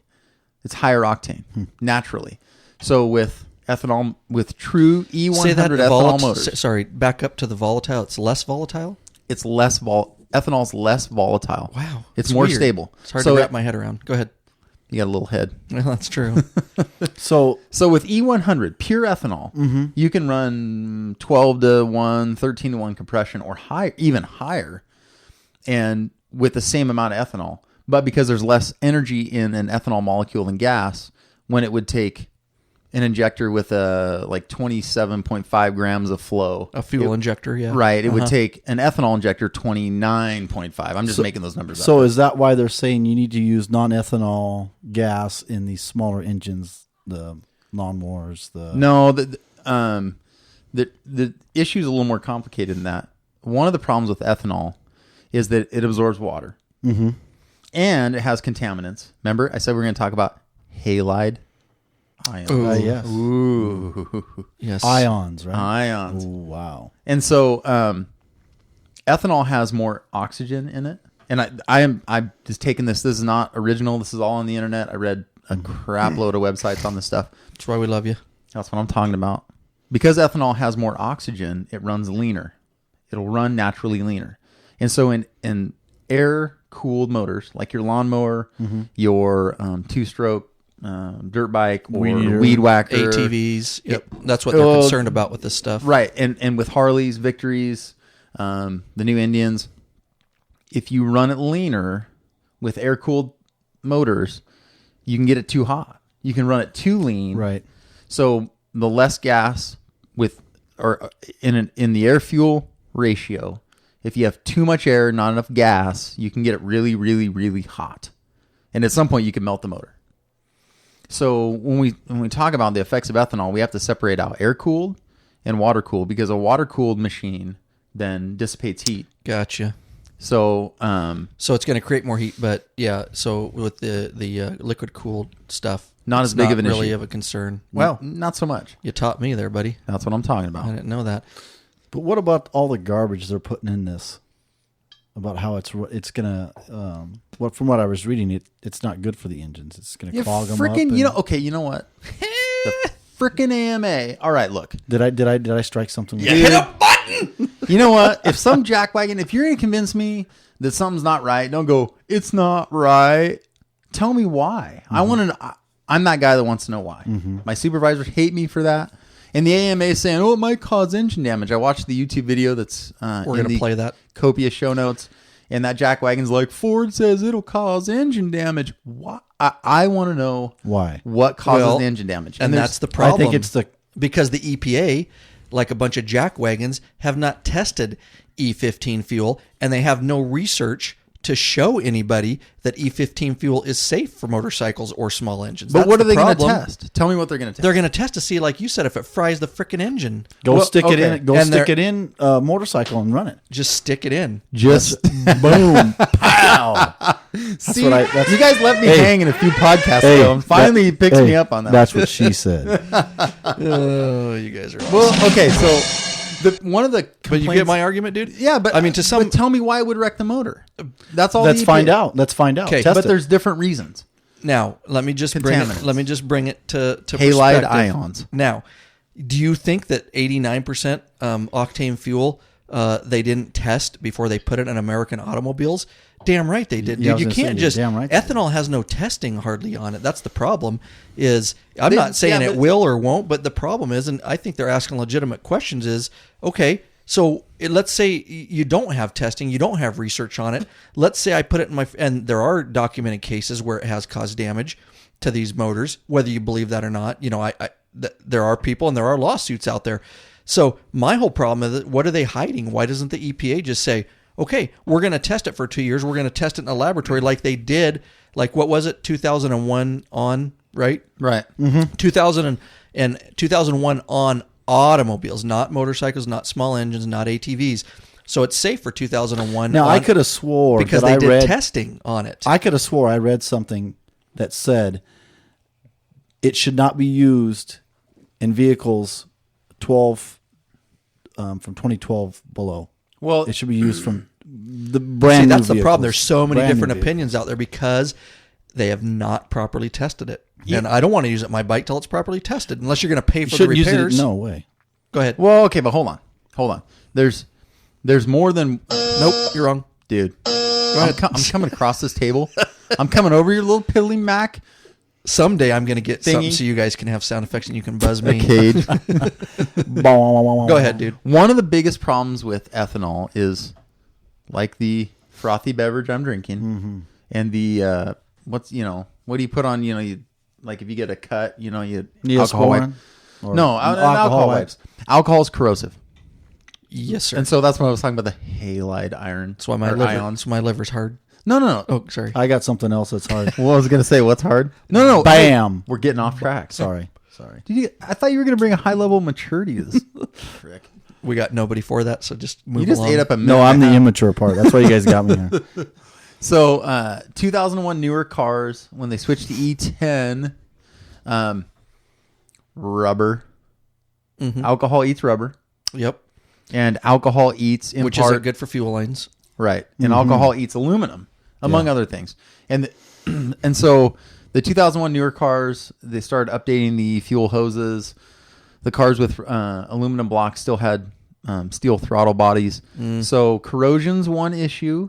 C: It's higher octane naturally. So with ethanol, with true E100
B: Say that
C: ethanol motors,
B: sorry, back up to the volatile. It's less volatile?
C: it's less ethanol's less volatile.
B: Wow.
C: It's more
B: weird.
C: stable.
B: It's hard to wrap my head around. Go ahead.
C: You got a little head.
B: Well, that's true.
A: So
C: with E100 pure ethanol, you can run 12 to 1, 13 to 1 compression or higher, even higher, and with the same amount of ethanol. But because there's less energy in an ethanol molecule than gas, when it would take an injector with like 27.5 grams of flow.
B: A fuel injector, yeah.
C: Right. It would take an ethanol injector 29.5. I'm just making those numbers up.
A: So is that why they're saying you need to use non-ethanol gas in these smaller engines, the lawnmowers?
C: No, the issue is a little more complicated than that. One of the problems with ethanol is that it absorbs water.
A: Mm-hmm.
C: And it has contaminants. Remember, I said we were going to talk about halide ions.
A: Yes.
C: Ooh.
B: Yes.
A: Ions, right?
C: Ions.
A: Ooh, wow.
C: And so ethanol has more oxygen in it. And I'm just taking this. This is not original. This is all on the internet. I read a crap load of websites on this stuff.
B: That's why we love you.
C: That's what I'm talking about. Because ethanol has more oxygen, it runs leaner. It'll run naturally leaner. And so in air-cooled motors, like your lawnmower, your two-stroke dirt bike, or weed whacker,
B: ATVs. Yep. That's what they're concerned about with this stuff.
C: Right. And with Harleys, Victories, the new Indians, if you run it leaner with air-cooled motors, you can get it too hot. You can run it too lean.
A: Right.
C: So the less gas in the air-fuel ratio, if you have too much air, not enough gas, you can get it really, really, really hot. And at some point, you can melt the motor. So when we talk about the effects of ethanol, we have to separate out air-cooled and water-cooled, because a water-cooled machine then dissipates heat.
B: Gotcha.
C: So
B: So it's going to create more heat, but yeah. So with the liquid-cooled stuff,
C: not
B: it's
C: as big of an
B: really
C: issue.
B: of a concern.
C: Well, not so much.
B: You taught me there, buddy.
C: That's what I'm talking
B: I
C: about.
B: didn't know that.
A: But what about all the garbage they're putting in this? About how it's gonna from what I was reading, it's not good for the engines. It's gonna clog them up.
C: You know what? The frickin' AMA. All right, look.
A: Did I strike something?
B: You hit a button.
C: You know what? If some jackwagon, if you're gonna convince me that something's not right, don't go, it's not right. Tell me why. I want to. I'm that guy that wants to know why. My supervisors hate me for that. And the AMA is saying, it might cause engine damage. I watched the YouTube video that's
B: We're going to play that.
C: copious show notes. And that jackwagon's like, Ford says it'll cause engine damage. Why? I want to know
A: Why?
C: what causes the engine damage.
B: And that's the problem.
A: I think it's
B: because the EPA, like a bunch of jackwagons, have not tested E15 fuel, and they have no research to show anybody that E15 fuel is safe for motorcycles or small engines.
C: But
B: That's
C: what are they going to
B: problem.
C: test? Tell me what they're going to test.
B: They're going to test to see, like you said, if it fries the frickin' engine.
A: stick it in.
B: And
A: Stick it in a motorcycle and run it.
B: Just stick it in.
C: Just
A: Boom! Pow! That's
C: see,
A: what I.
C: you guys left me hanging a few podcasts ago, and finally he picks me up on that.
A: That's what she said.
B: Oh, you guys are
C: Well, okay, so One of the
B: But you get my argument, dude?
C: yeah, but
B: I mean,
C: but tell me why it would wreck the motor. That's all.
A: Let's
C: the
A: find
C: EPA
A: out. Let's find out.
B: Okay,
A: Test
C: But
A: it.
C: there's different reasons.
B: Now, let me just bring it.
C: Contaminants.
B: Let me just bring it to
C: Halide
B: perspective.
C: ions.
B: Now, do you think that 89% octane fuel they didn't test before they put it in American automobiles? Damn right they did,
A: Yeah, I
B: dude.
A: was
B: You
A: gonna
B: can't
A: say,
B: just
A: damn right they
B: ethanol has no testing hardly on it. That's the problem. Is I'm
C: They-
B: not saying
C: yeah,
B: it
C: but-
B: will or won't, but the problem is, and I think they're asking legitimate questions. Is okay. So let's say you don't have testing, you don't have research on it. Let's say I put it in my, and there are documented cases where it has caused damage to these motors, whether you believe that or not. You know, there are people and there are lawsuits out there. So my whole problem is, what are they hiding? Why doesn't the EPA just say, okay, we're going to test it for 2 years. We're going to test it in a laboratory like they did. Like, what was it? 2001 on, right?
C: Right.
B: 2000 and 2001 on automobiles, not motorcycles, not small engines, not ATVs. So it's safe for 2001.
A: Now,
B: on,
A: I could have swore
B: because
A: that
B: they
A: I
B: did
A: read
B: testing on it.
A: I could have swore I read something that said it should not be used in vehicles 12 from 2012 below.
C: Well,
A: It should be used from the brand
B: See,
A: new
B: that's the problem. There's
A: vehicles.
B: so many
A: Brand new
B: different
A: vehicles.
B: opinions out there because they have not properly tested it. And I don't want to use it on my bike till it's properly tested, unless you're going to pay
A: You
B: for the
A: shouldn't use
B: repairs.
A: it. No way.
B: Go ahead.
C: well, okay, but hold on. There's more than
B: Nope, you're wrong.
C: dude. I'm coming across this table. I'm coming over your little piddly Mac
B: Someday I'm going to get something
C: Thingy.
B: so you guys can have sound effects and you can buzz me.
C: cage.
B: Go ahead, dude.
C: One of the biggest problems with ethanol is like the frothy beverage I'm drinking, and the what do you put on? You like if you get a cut, you alcohol wipe.
A: Neosporin? Or
C: No, alcohol wipes. Alcohol is corrosive,
B: Yes, sir.
C: and so that's why I was talking about the halide iron.
B: That's why my
C: or
B: liver,
C: ions.
B: so my liver's hard.
C: No.
B: Oh, sorry.
A: I got something else that's hard.
C: Well, I was gonna say what's hard. No.
A: Bam.
C: We're getting off track.
A: Sorry.
C: I thought you were gonna bring a high level of maturity to this. Frick.
B: We got nobody for that, so just move
C: You just
B: along.
C: ate up a minute.
A: No, I'm
C: and a
A: the
C: half.
A: immature part. That's why you guys got me here.
C: So, 2001 newer cars, when they switched to E10, rubber. Alcohol eats rubber,
B: Yep.
C: and alcohol eats in
B: Which
C: part
B: isn't good for fuel lines.
C: right, and alcohol eats aluminum, among other things. And and so the 2001 newer cars, they started updating the fuel hoses. The cars with aluminum blocks still had steel throttle bodies. So corrosion's one issue.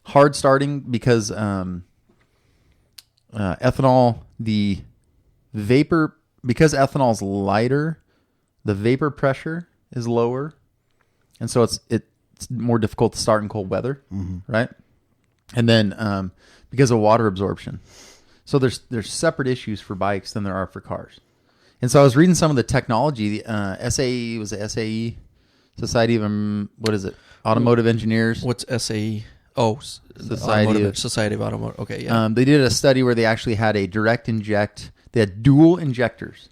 C: Hard starting because ethanol, the vapor, because ethanol's lighter, the vapor pressure is lower, and so it's more difficult to start in cold weather, right? And then because of water absorption, so there's separate issues for bikes than there are for cars. And so I was reading some of the technology. The SAE was the SAE, Society of what is it? Automotive Engineers.
B: What's SAE? Oh, Society of Automotive. Okay, yeah.
C: They did a study where they actually had a direct inject. They had dual injectors.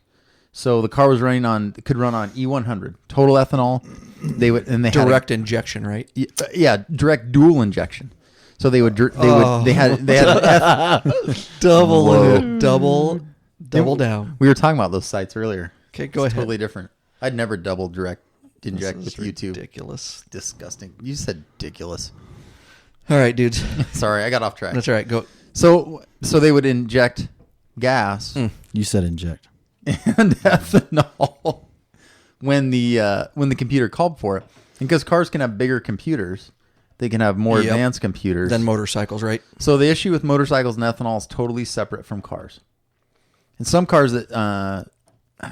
C: So the car was could run on E100 total ethanol. They would and they
B: Direct injection, right?
C: had direct dual injection. So they had
B: double down.
C: We were talking about those sites earlier.
B: Okay, go
C: It's
B: ahead.
C: Totally different. I'd never double direct inject
B: This
C: with
B: is
C: YouTube.
B: ridiculous.
C: Disgusting. You said ridiculous.
B: All right, dudes.
C: Sorry, I got off track.
B: That's all right. Go.
C: So they would inject gas
A: You said inject.
C: and ethanol when the computer called for it. And because cars can have bigger computers, they can have more
B: Yep.
C: advanced computers.
B: Then motorcycles, right?
C: So the issue with motorcycles and ethanol is totally separate from cars. And some cars that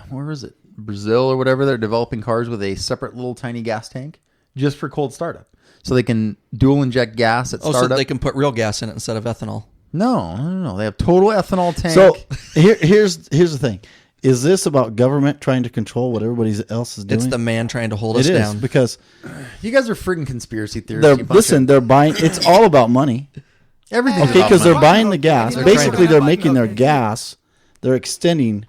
C: where is it? Brazil or whatever, they're developing cars with a separate little tiny gas tank just for cold startup. So they can dual inject gas at
B: Oh,
C: startup.
B: so they can put real gas in it instead of ethanol.
C: No. They have total ethanol tank.
A: So here's the thing. Is this about government trying to control what everybody else is doing?
B: It's the man trying to hold
A: It
B: us
A: is,
B: down.
A: because
C: you guys are freaking conspiracy theorists.
A: they're buying. It's all about money.
C: Everything.
A: Okay, because they're buying the gas. Basically, they're making their gas. They're extending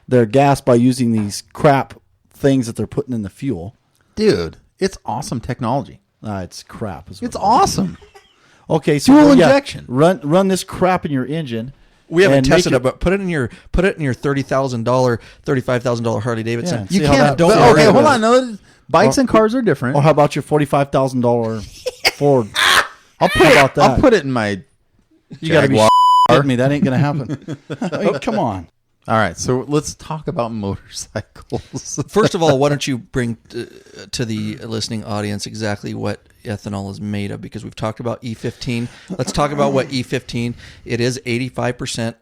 A: their gas by using these crap things that they're putting in the fuel.
C: Dude, it's awesome technology.
A: It's crap. Is what
C: It's
A: it is.
C: awesome.
A: Okay, so
C: Dual injection.
A: Run this crap in your engine.
B: We haven't
A: and make
B: tested it, but put it in your $35,000 Harley Davidson.
A: Yeah,
B: you
A: see how
B: can't.
A: that-
B: Don't
C: But,
B: worry
C: okay,
B: about
C: hold
B: it.
C: on. No, Bikes and cars are different.
A: Or how about your $45,000 Ford? How about that?
C: I'll put it in my.
A: You got to be
C: Jaguar.
A: shitting me. That ain't gonna happen. I mean, come on.
C: All right, so let's talk about motorcycles.
B: First of all, why don't you bring to the listening audience exactly what ethanol is made of? Because we've talked about E15. Let's talk about what E15. It is 85%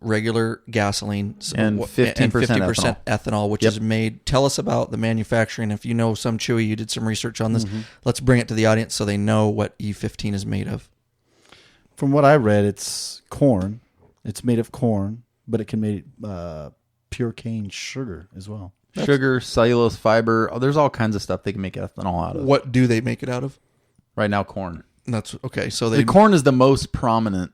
B: regular gasoline
C: and 50%
B: ethanol, which is made. Tell us about the manufacturing. If you know some, Chewy, you did some research on this. Let's bring it to the audience so they know what E15 is made of.
A: From what I read, it's corn. It's made of corn, but it can make pure cane sugar as well.
C: Sugar, cellulose fiber. Oh, there's all kinds of stuff they can make ethanol out of.
B: What do they make it out of?
C: Right now, corn.
B: That's okay. So
C: The corn is the most prominent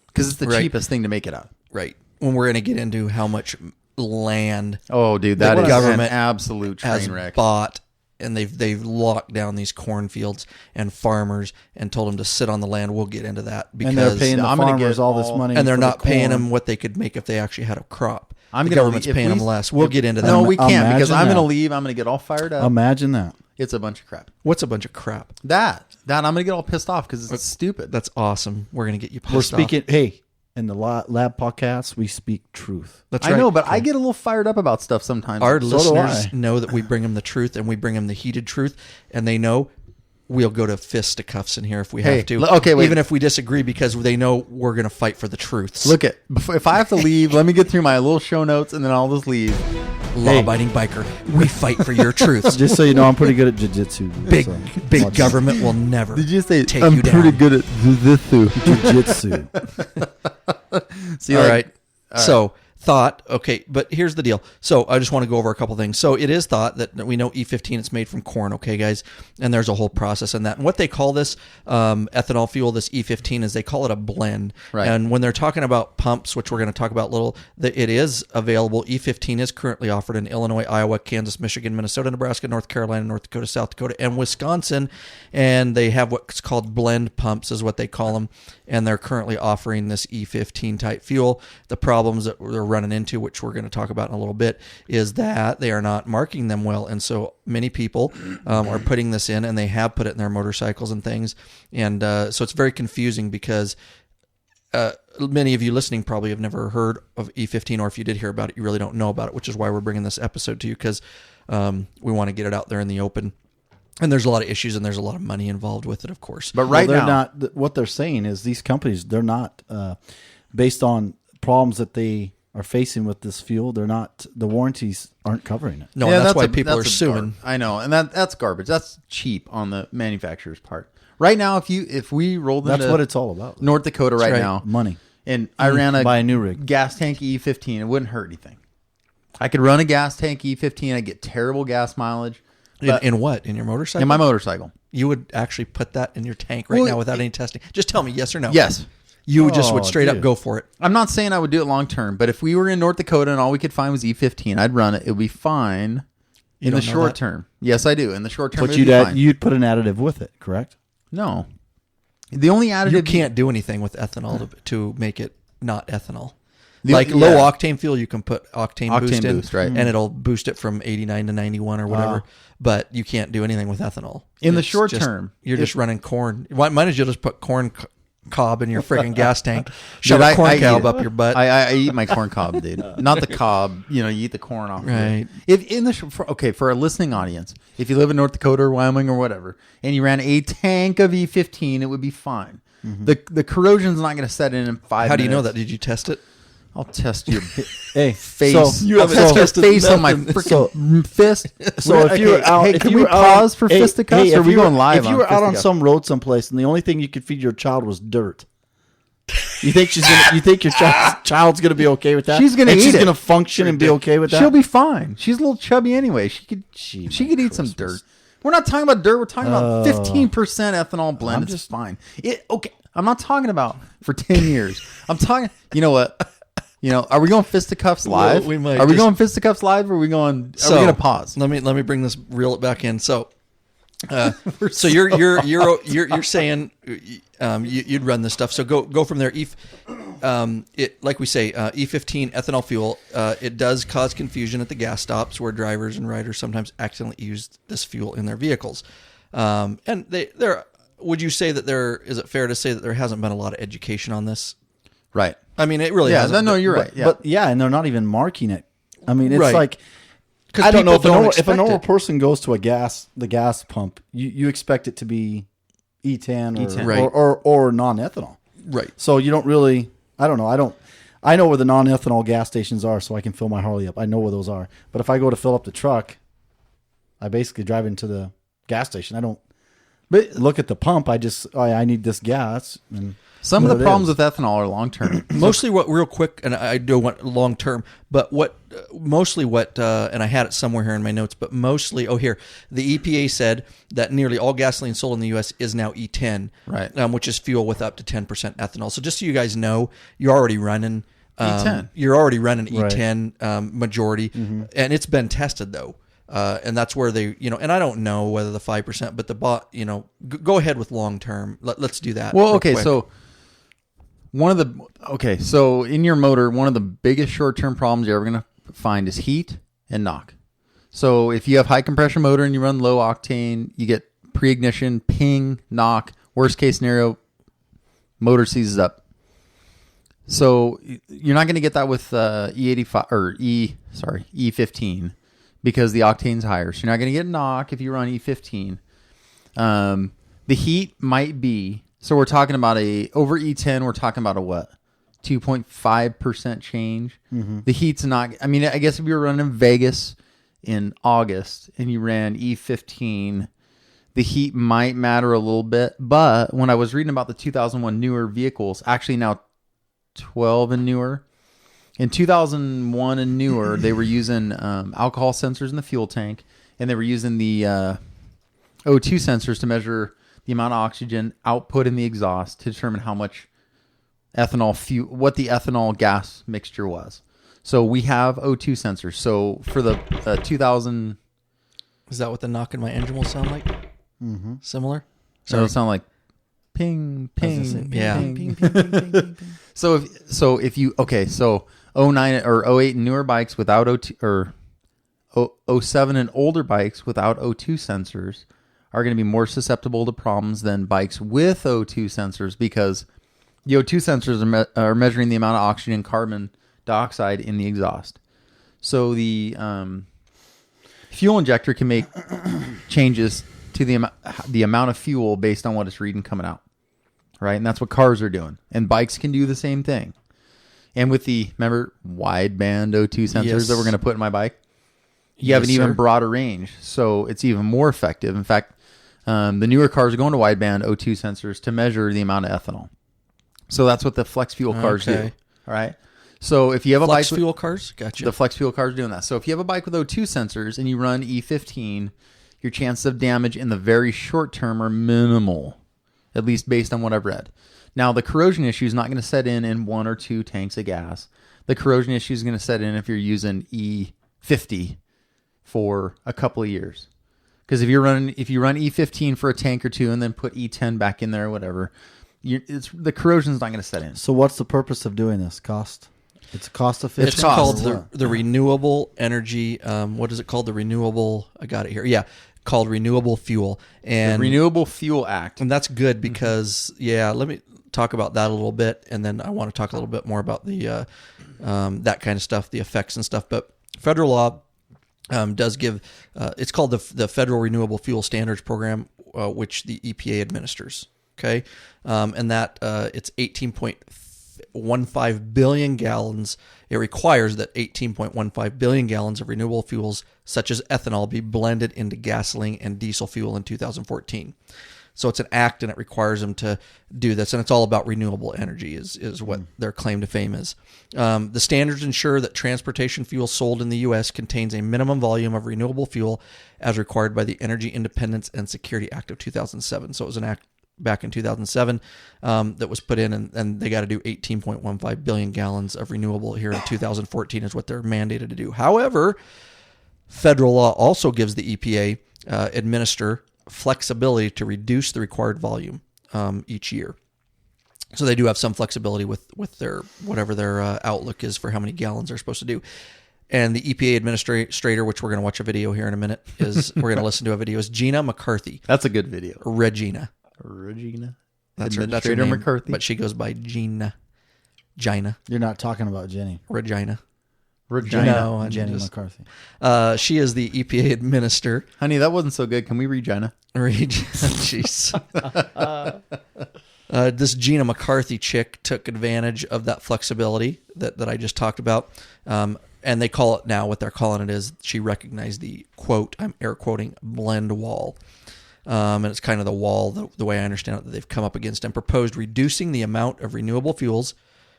C: because it's the cheapest thing to make it out of.
B: Right. When we're going to get into how much land
C: Oh, dude, that
B: the
C: is
B: government
C: an absolute
B: has
C: train wreck.
B: bought, and they've locked down these cornfields and farmers and told them to sit on the land. We'll get into that because
A: And they're paying the
C: I'm gonna
A: farmers
C: get
A: all this money,
B: and they're
A: for
B: not
A: the
B: paying
A: corn.
B: them what they could make if they actually had a crop.
C: I'm
B: The
C: gonna
B: government's
C: leave- if
B: paying
C: we-
B: them less. We'll get into that.
C: No, we can't because
A: Imagine
C: I'm going to
A: that.
C: leave. I'm going to get all fired up.
A: Imagine that.
C: It's a bunch of crap.
B: What's a bunch of crap?
C: That I'm going to get all pissed off because it's stupid.
B: That's awesome. We're going to get you pissed
A: We're
B: off.
A: speaking. Hey, in the lab podcast, we speak truth.
B: That's
C: I
B: right.
C: know, but I get a little fired up about stuff sometimes.
B: Our
A: So do
B: listeners
A: I.
B: know that we bring them the truth and we bring them the heated truth, and they know we'll go to fisticuffs in here if we have to.
C: Okay, wait.
B: Even if we disagree, because they know we're going to fight for the truths.
C: Look at if I have to leave, let me get through my little show notes and then I'll just leave.
B: Law-abiding biker, we fight for your truths.
A: Just so you know, I'm pretty good at jiu-jitsu.
B: Big
A: so watch
B: government will never.
C: Did you say
B: take
C: I'm
B: you
C: pretty
B: down.
C: good at jiu-jitsu?
A: jiu-jitsu.
C: See,
B: All
C: like,
B: right. So thought, okay, but here's the deal. So I just want to go over a couple things. So it is thought that we know E15, it's made from corn, okay, guys? And there's a whole process in that. And what they call this ethanol fuel, this E15, is they call it a blend.
C: Right.
B: And when they're talking about pumps, which we're going to talk about a little, it is available. E15 is currently offered in Illinois, Iowa, Kansas, Michigan, Minnesota, Nebraska, North Carolina, North Dakota, South Dakota, and Wisconsin. And they have what's called blend pumps is what they call them. And they're currently offering this E15 type fuel. The problems that they're running into, which we're going to talk about in a little bit, is that they are not marking them well. And so many people are putting this in, and they have put it in their motorcycles and things. And so it's very confusing because many of you listening probably have never heard of E15, or if you did hear about it, you really don't know about it, which is why we're bringing this episode to you, because we want to get it out there in the open. And there's a lot of issues, and there's a lot of money involved with it, of course.
C: but right
A: they're
C: now,
A: not. What they're saying is these companies, they're not based on problems that they are facing with this fuel. They're not. The warranties aren't covering it.
B: No, and that's why people are suing.
C: I know, and that's garbage. That's cheap on the manufacturer's part. Right now, if we rolled
A: That's
C: into
A: what it's all about.
C: North Dakota right,
B: right.
C: now,
A: Money.
C: and I ran
A: Buy a new rig.
C: gas tank E15, it wouldn't hurt anything. I could run a gas tank E15. I get terrible gas mileage. But
B: In what? In your motorcycle?
C: in my motorcycle.
B: You would actually put that in your tank right
C: Well,
B: now without any testing? Just tell me yes or no.
C: Yes.
B: You just would
A: Oh,
B: straight up
A: dude.
B: go for it.
C: I'm not saying I would do it long term, but if we were in North Dakota and all we could find was E15, I'd run it. It would be fine in the
B: don't know
C: short
B: that?
C: term. Yes, I do. In the short term,
A: But
C: it would be fine.
A: you'd put an additive with it, correct?
C: No. The only additive
B: You can't do anything with ethanol to make it not ethanol.
C: The-
B: Like
C: yeah.
B: low octane fuel, you can put octane boost in,
C: boost, right.
B: and it'll boost it from 89 to 91 or whatever. But you can't do anything with ethanol.
C: In the
B: It's
C: short
B: just-
C: term,
B: You're
C: if-
B: just running corn. Might as well just put corn cob in your friggin' gas tank. Shove
C: Dude,
B: a corn
C: I eat
B: cob
C: it.
B: up your butt.
C: I eat my corn cob, dude. Not the cob. You know, you eat the corn off.
B: Right.
C: Of it. If in the for our listening audience, if you live in North Dakota or Wyoming or whatever, and you ran a tank of E15, it would be fine. The corrosion's not going to set in 5
B: How do you know
C: minutes.
B: that? Did you test it?
C: I'll test your
A: Hey,
C: face.
A: So,
B: You
C: I'll
B: haven't
C: test your
B: tested
C: face on my
B: nothing.
C: freaking fist.
A: So if you were out,
C: hey,
A: if
C: can
A: you
C: we
A: were out
C: pause
A: on-
C: for
A: hey,
C: fisticuffs?
A: hey,
C: or are
A: if
C: we
A: you were-
C: going live?
A: If you were out on
C: fisticuffs?
A: some road someplace and the only thing you could feed your child was dirt, you think you think your child's gonna be okay with that?
C: She's gonna
A: and
C: eat
A: she's
C: it.
A: gonna function and be okay with that.
C: She'll be fine. She's a little chubby anyway. She could eat some dirt. We're not talking about dirt. We're talking about 15% ethanol blend. It's just fine. Okay. I'm not talking about for 10 years. I'm talking. You know what? You know, are we going fisticuffs live?
B: we might
C: Are we
B: just-
C: going fisticuffs live? Or are we going? Are we going to pause?
B: Let me bring this reel it back in. So So you're saying you'd run this stuff. So go from there. Like we say, E15 ethanol fuel. It does cause confusion at the gas stops where drivers and riders sometimes accidentally use this fuel in their vehicles. And would you say that is it fair to say that there hasn't been a lot of education on this?
C: Right.
B: I mean, it really hasn't.
C: No, you're right. Yeah.
A: But and they're not even marking it. I mean, it's
B: Right.
A: like, I don't know if a normal person goes to the gas pump, you expect it to be E10
B: Right.
A: or non-ethanol.
B: Right.
A: So you don't really, I don't know. I know where the non-ethanol gas stations are, so I can fill my Harley up. I know where those are. But if I go to fill up the truck, I basically drive into the gas station. But look at the pump. I need this gas. And
C: Some of the problems with ethanol are long term.
B: Mostly real quick, and I do want long term, but mostly what, and I had it somewhere here in my notes, but mostly, the EPA said that nearly all gasoline sold in the U.S. is now E10,
C: right?
B: Which is fuel with up to 10% ethanol. So just so you guys know, you're already running
C: E10.
B: You're already running E10
A: Right.
B: Majority, and it's been tested though. And that's where they, and I don't know whether the 5%, but go ahead with long term. Let's do that.
C: Well,
B: real
C: okay,
B: quick.
C: so in your motor, one of the biggest short-term problems you're ever going to find is heat and knock. So if you have high compression motor and you run low octane, you get pre-ignition, ping, knock. Worst case scenario, motor seizes up. So you're not going to get that with E85 or E15 because the octane's higher. So you're not going to get knock if you run E15. The heat might be. So we're talking about over E10, we're talking about a what? 2.5% change. Mm-hmm. The heat's not, I mean, I guess if you were running Vegas in August and you ran E15, the heat might matter a little bit. But when I was reading about the 2001 newer vehicles, actually now 12 and newer, in 2001 and newer, they were using alcohol sensors in the fuel tank, and they were using the O2 sensors to measure the amount of oxygen output in the exhaust to determine how much ethanol what the ethanol gas mixture was. So we have O2 sensors. So for the 2000,
B: is that what the knock in my engine will sound like?
A: Mm-hmm.
B: Similar.
C: So it'll sound like ping, ping,
B: yeah.
C: ping, ping, ping, ping, ping, ping. So if you 09 or 08 newer bikes without O2 or 07 and older bikes without O2 sensors are going to be more susceptible to problems than bikes with O2 sensors because the O2 sensors are measuring the amount of oxygen and carbon dioxide in the exhaust. So the fuel injector can make changes to the amount of fuel based on what it's reading coming out, right? And that's what cars are doing. And bikes can do the same thing. And with remember wideband O2 sensors that we're going to put in my bike? You have an even broader range, so it's even more effective. In fact, the newer cars are going to wideband O2 sensors to measure the amount of ethanol. So that's what the flex fuel cars do. All right. So if you have a bike,
B: fuel cars, gotcha.
C: The flex fuel cars are doing that. So if you have a bike with O2 sensors and you run E15, your chances of damage in the very short term are minimal, at least based on what I've read. Now the corrosion issue is not going to set in 1 or 2 tanks of gas. The corrosion issue is going to set in if you're using E50 for a couple of years. Because if you run E15 for a tank or two and then put E10 back in there or whatever, the corrosion's not going to set in.
A: So what's the purpose of doing this? Cost? It's cost efficient.
B: It's called the renewable energy. What is it called? The renewable. I got it here. Yeah, called renewable fuel. And
C: the Renewable Fuel Act.
B: And that's good because let me talk about that a little bit, and then I want to talk a little bit more about the that kind of stuff, the effects and stuff. But federal law does give. It's called the Federal Renewable Fuel Standards Program, which the EPA administers. Okay, and that it's 18.15 billion gallons. It requires that 18.15 billion gallons of renewable fuels, such as ethanol, be blended into gasoline and diesel fuel in 2014. So it's an act, and it requires them to do this, and it's all about renewable energy is what their claim to fame is. The standards ensure that transportation fuel sold in the U.S. contains a minimum volume of renewable fuel as required by the Energy Independence and Security Act of 2007. So it was an act back in 2007 that was put in, and they got to do 18.15 billion gallons of renewable here in 2014 is what they're mandated to do. However, federal law also gives the EPA administer flexibility to reduce the required volume each year. So they do have some flexibility with their whatever their outlook is for how many gallons they're supposed to do. And the EPA administrator, which we're going to watch a video here in a minute, we're going to listen to a video, is Gina McCarthy.
C: That's a good video.
B: Regina. That's her name,
C: McCarthy.
B: but she goes by Gina.
A: You're not talking about Jenny.
B: Regina.
A: No,
B: I'm
A: Jenny
B: just-
A: McCarthy.
B: She is the EPA administrator.
C: Honey, that wasn't so good. Can we read Gina?
B: Jeez. This Gina McCarthy chick took advantage of that flexibility that I just talked about. And they call it now, what they're calling it is she recognized the, quote, I'm air quoting, blend wall. And it's kind of the wall, the way I understand it, that they've come up against and proposed reducing the amount of renewable fuels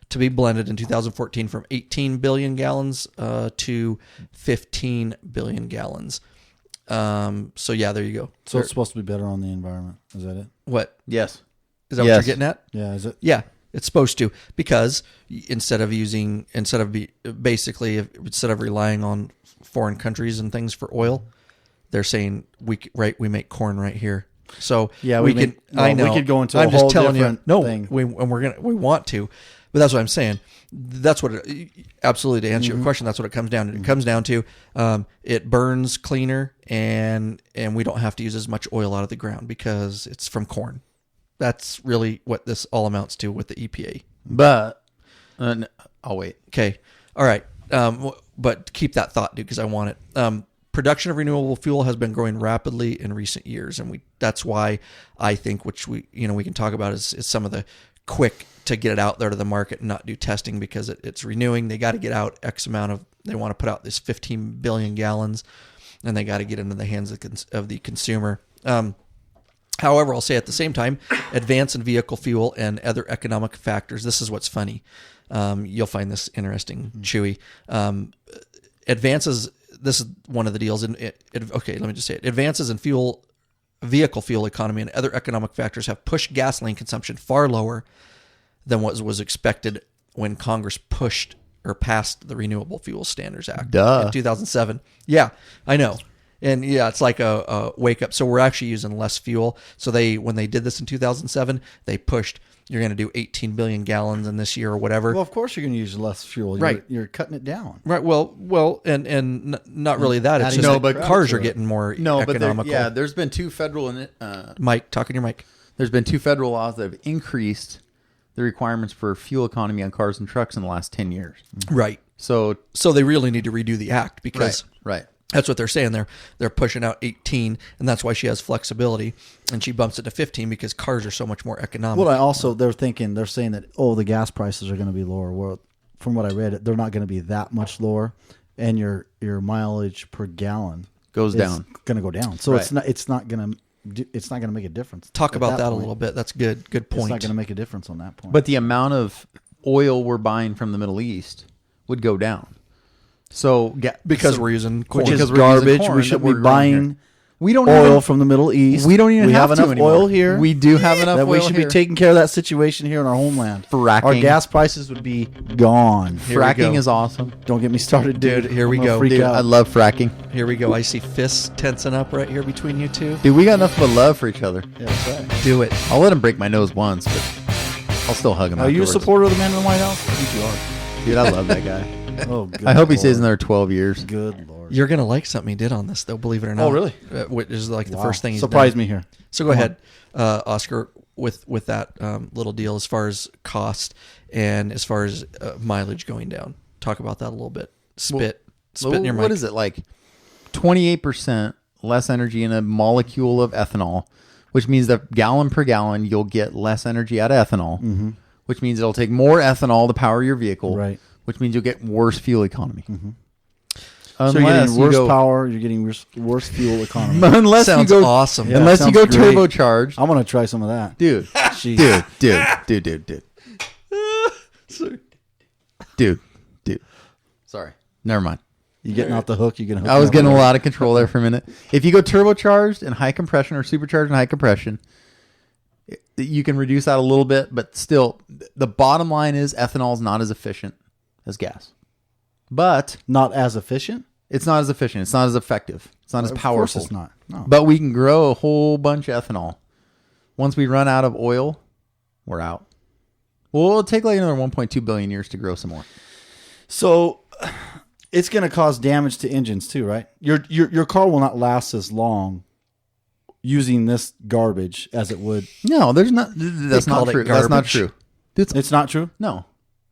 B: to be blended in 2014 from 18 billion gallons to 15 billion gallons. So, yeah, there you go.
A: So it's supposed to be better on the environment. Is that it?
B: What?
C: Yes.
B: Is that what you're getting at?
A: Yeah, is it?
B: Yeah, it's supposed to, because instead of relying on foreign countries and things for oil, they're saying we make corn right here. So
A: Yeah,
B: we
A: we
B: can.
A: make-
B: I
A: well, we
B: know.
A: could go into
B: I'm
A: a
B: just
A: whole
B: telling you.
A: different
B: No,
A: thing.
B: we want to, but that's what I'm saying. That's what absolutely, to answer your question. That's what it comes down to. It comes down to it burns cleaner, and we don't have to use as much oil out of the ground because it's from corn. That's really what this all amounts to with the EPA.
C: But I'll wait.
B: Okay. All right. But keep that thought, dude, because I want it. Production of renewable fuel has been growing rapidly in recent years, and that's why I think, which we can talk about, is some of the quick to get it out there to the market and not do testing because it's renewing. They got to get out X amount of. They want to put out this 15 billion gallons, and they got to get into the hands of the consumer. However, I'll say at the same time, advance in vehicle fuel and other economic factors. This is what's funny. You'll find this interesting, Chewy. Advances. This is one of the deals. Okay, let me just say it. Advances in vehicle fuel economy and other economic factors have pushed gasoline consumption far lower than what was expected when Congress passed the Renewable Fuel Standards Act in 2007. Yeah, I know. And yeah, it's like a wake up. So we're actually using less fuel. So when they did this in 2007, they pushed, you're going to do 18 billion gallons in this year or whatever.
A: Well, of course you're going to use less fuel.
B: Right.
A: You're cutting it down.
B: Right. Well, and not really that. It's
A: Adding
B: just
A: no,
B: that
A: but
B: cars are getting more economical.
C: But there's been two federal
B: Mike, talk in your mic.
C: There's been two federal laws that have increased the requirements for fuel economy on cars and trucks in the last 10 years.
B: Right.
C: So
B: they really need to redo the act because
C: right.
B: That's what they're saying. They're pushing out 18, and that's why she has flexibility, and she bumps it to 15 because cars are so much more economical.
A: Well, they're saying that the gas prices are going to be lower. Well, from what I read, they're not going to be that much lower, and your mileage per gallon
C: goes down.
A: Going to go down. So it's not going to make a difference.
B: Talk about that a little bit. That's good. Good point.
A: It's not going to make a difference on that point.
C: But the amount of oil we're buying from the Middle East would go down. So
B: because we're using corn.
A: Which is
C: Because we're using
A: garbage.
C: corn
A: We
C: that
A: should
C: we're
A: be
C: growing
A: buying
C: here. We don't
A: oil
C: even,
A: from the Middle East.
C: We don't even
A: have
C: to
A: enough
C: anymore.
A: oil here.
C: We do have enough
A: that
C: oil
A: we should
C: here.
A: be taking care of that situation here in our homeland.
C: Fracking.
A: Our gas prices would be gone.
B: Here we go.
C: Fracking is awesome.
A: Don't get me started, dude.
B: Here we
A: I'm gonna
B: go.
A: freak
C: Dude,
A: out.
C: I love fracking.
B: Here we go. I see fists tensing up right here between you two.
C: Dude, we got nothing but love for each other.
A: Yeah, that's right.
B: Do it.
C: I'll let him break my nose once, but I'll still hug him
A: Are you a
C: afterwards.
A: supporter of the man in the White House? I think you are.
C: Dude, I love that guy.
A: Oh, good
C: I hope he
A: Lord.
C: stays another 12 years.
A: Good Lord.
B: You're going to like something he did on this, though, believe it or not.
A: Oh, really?
B: Which is like the
A: Wow.
B: first thing he's
A: Surprise
B: done.
A: me here.
B: So go ahead, Oscar, with that little deal as far as cost and as far as mileage going down. Talk about that a little bit. Spit in your mic.
C: What is it, like 28% less energy in a molecule of ethanol, which means that gallon per gallon, you'll get less energy out of ethanol, which means it'll take more ethanol to power your vehicle,
A: Right.
C: which means you'll get worse fuel economy.
A: So you're getting worse power. You're getting worse fuel economy.
C: Unless
B: Sounds
C: you go,
B: awesome.
A: Yeah,
C: unless you
A: sounds
C: go
A: great.
C: turbocharged.
A: I want to try some of that.
C: Dude,
A: Jeez.
C: dude. Sorry. Never mind.
A: You getting off the hook? You gonna? Hook
C: I
A: me
C: was
A: up
C: getting a
A: with
C: lot of control there for a minute. If you go turbocharged and high compression or supercharged and high compression, you can reduce that a little bit, but still, the bottom line is ethanol is not as efficient as gas. But
A: Not as efficient.
C: It's not as efficient. It's not as effective. It's not as powerful.
A: Of course it's not. No.
C: But we can grow a whole bunch of ethanol. Once we run out of oil, we're out. Well, it'll take like another 1.2 billion years to grow some more.
A: So it's going to cause damage to engines too, right? Your car will not last as long using this garbage as it would.
C: No, there's not. That's not true. That's not true.
A: It's not true?
C: No.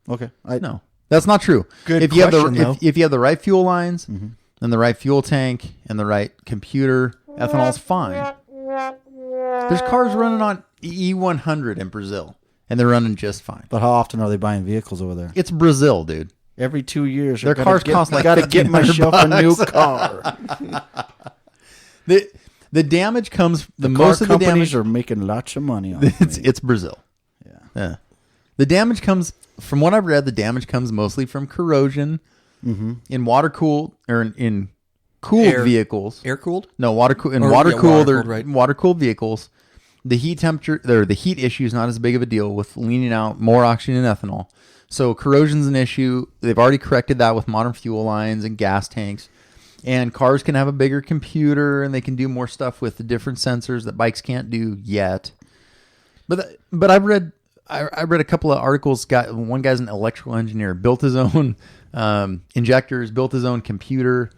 A: Okay.
C: No. That's not true.
A: Good
C: if
A: question,
C: you have
A: though.
C: if you have the right fuel lines and the right fuel tank and the right computer, ethanol's fine. There's cars running on E100 in Brazil, and they're running just fine.
A: But how often are they buying vehicles over there?
C: It's Brazil, dude.
A: Every 2 years.
C: Their cars cost like
A: got to get myself a new car.
C: The damage comes.
A: The
C: most
A: car
C: of the
A: companies
C: damage
A: are making lots of money on
C: it's Brazil.
A: Yeah.
C: The damage comes from what I've read. The damage comes mostly from corrosion in water cooled or in cooled vehicles.
B: Air cooled?
C: No, water cooled or water cooled vehicles. The heat temperature or the heat issue is not as big of a deal with leaning out more oxygen and ethanol. So corrosion's an issue. They've already corrected that with modern fuel lines and gas tanks. And cars can have a bigger computer and they can do more stuff with the different sensors that bikes can't do yet. But I've read a couple of articles. One guy's an electrical engineer, built his own injectors, built his own computer,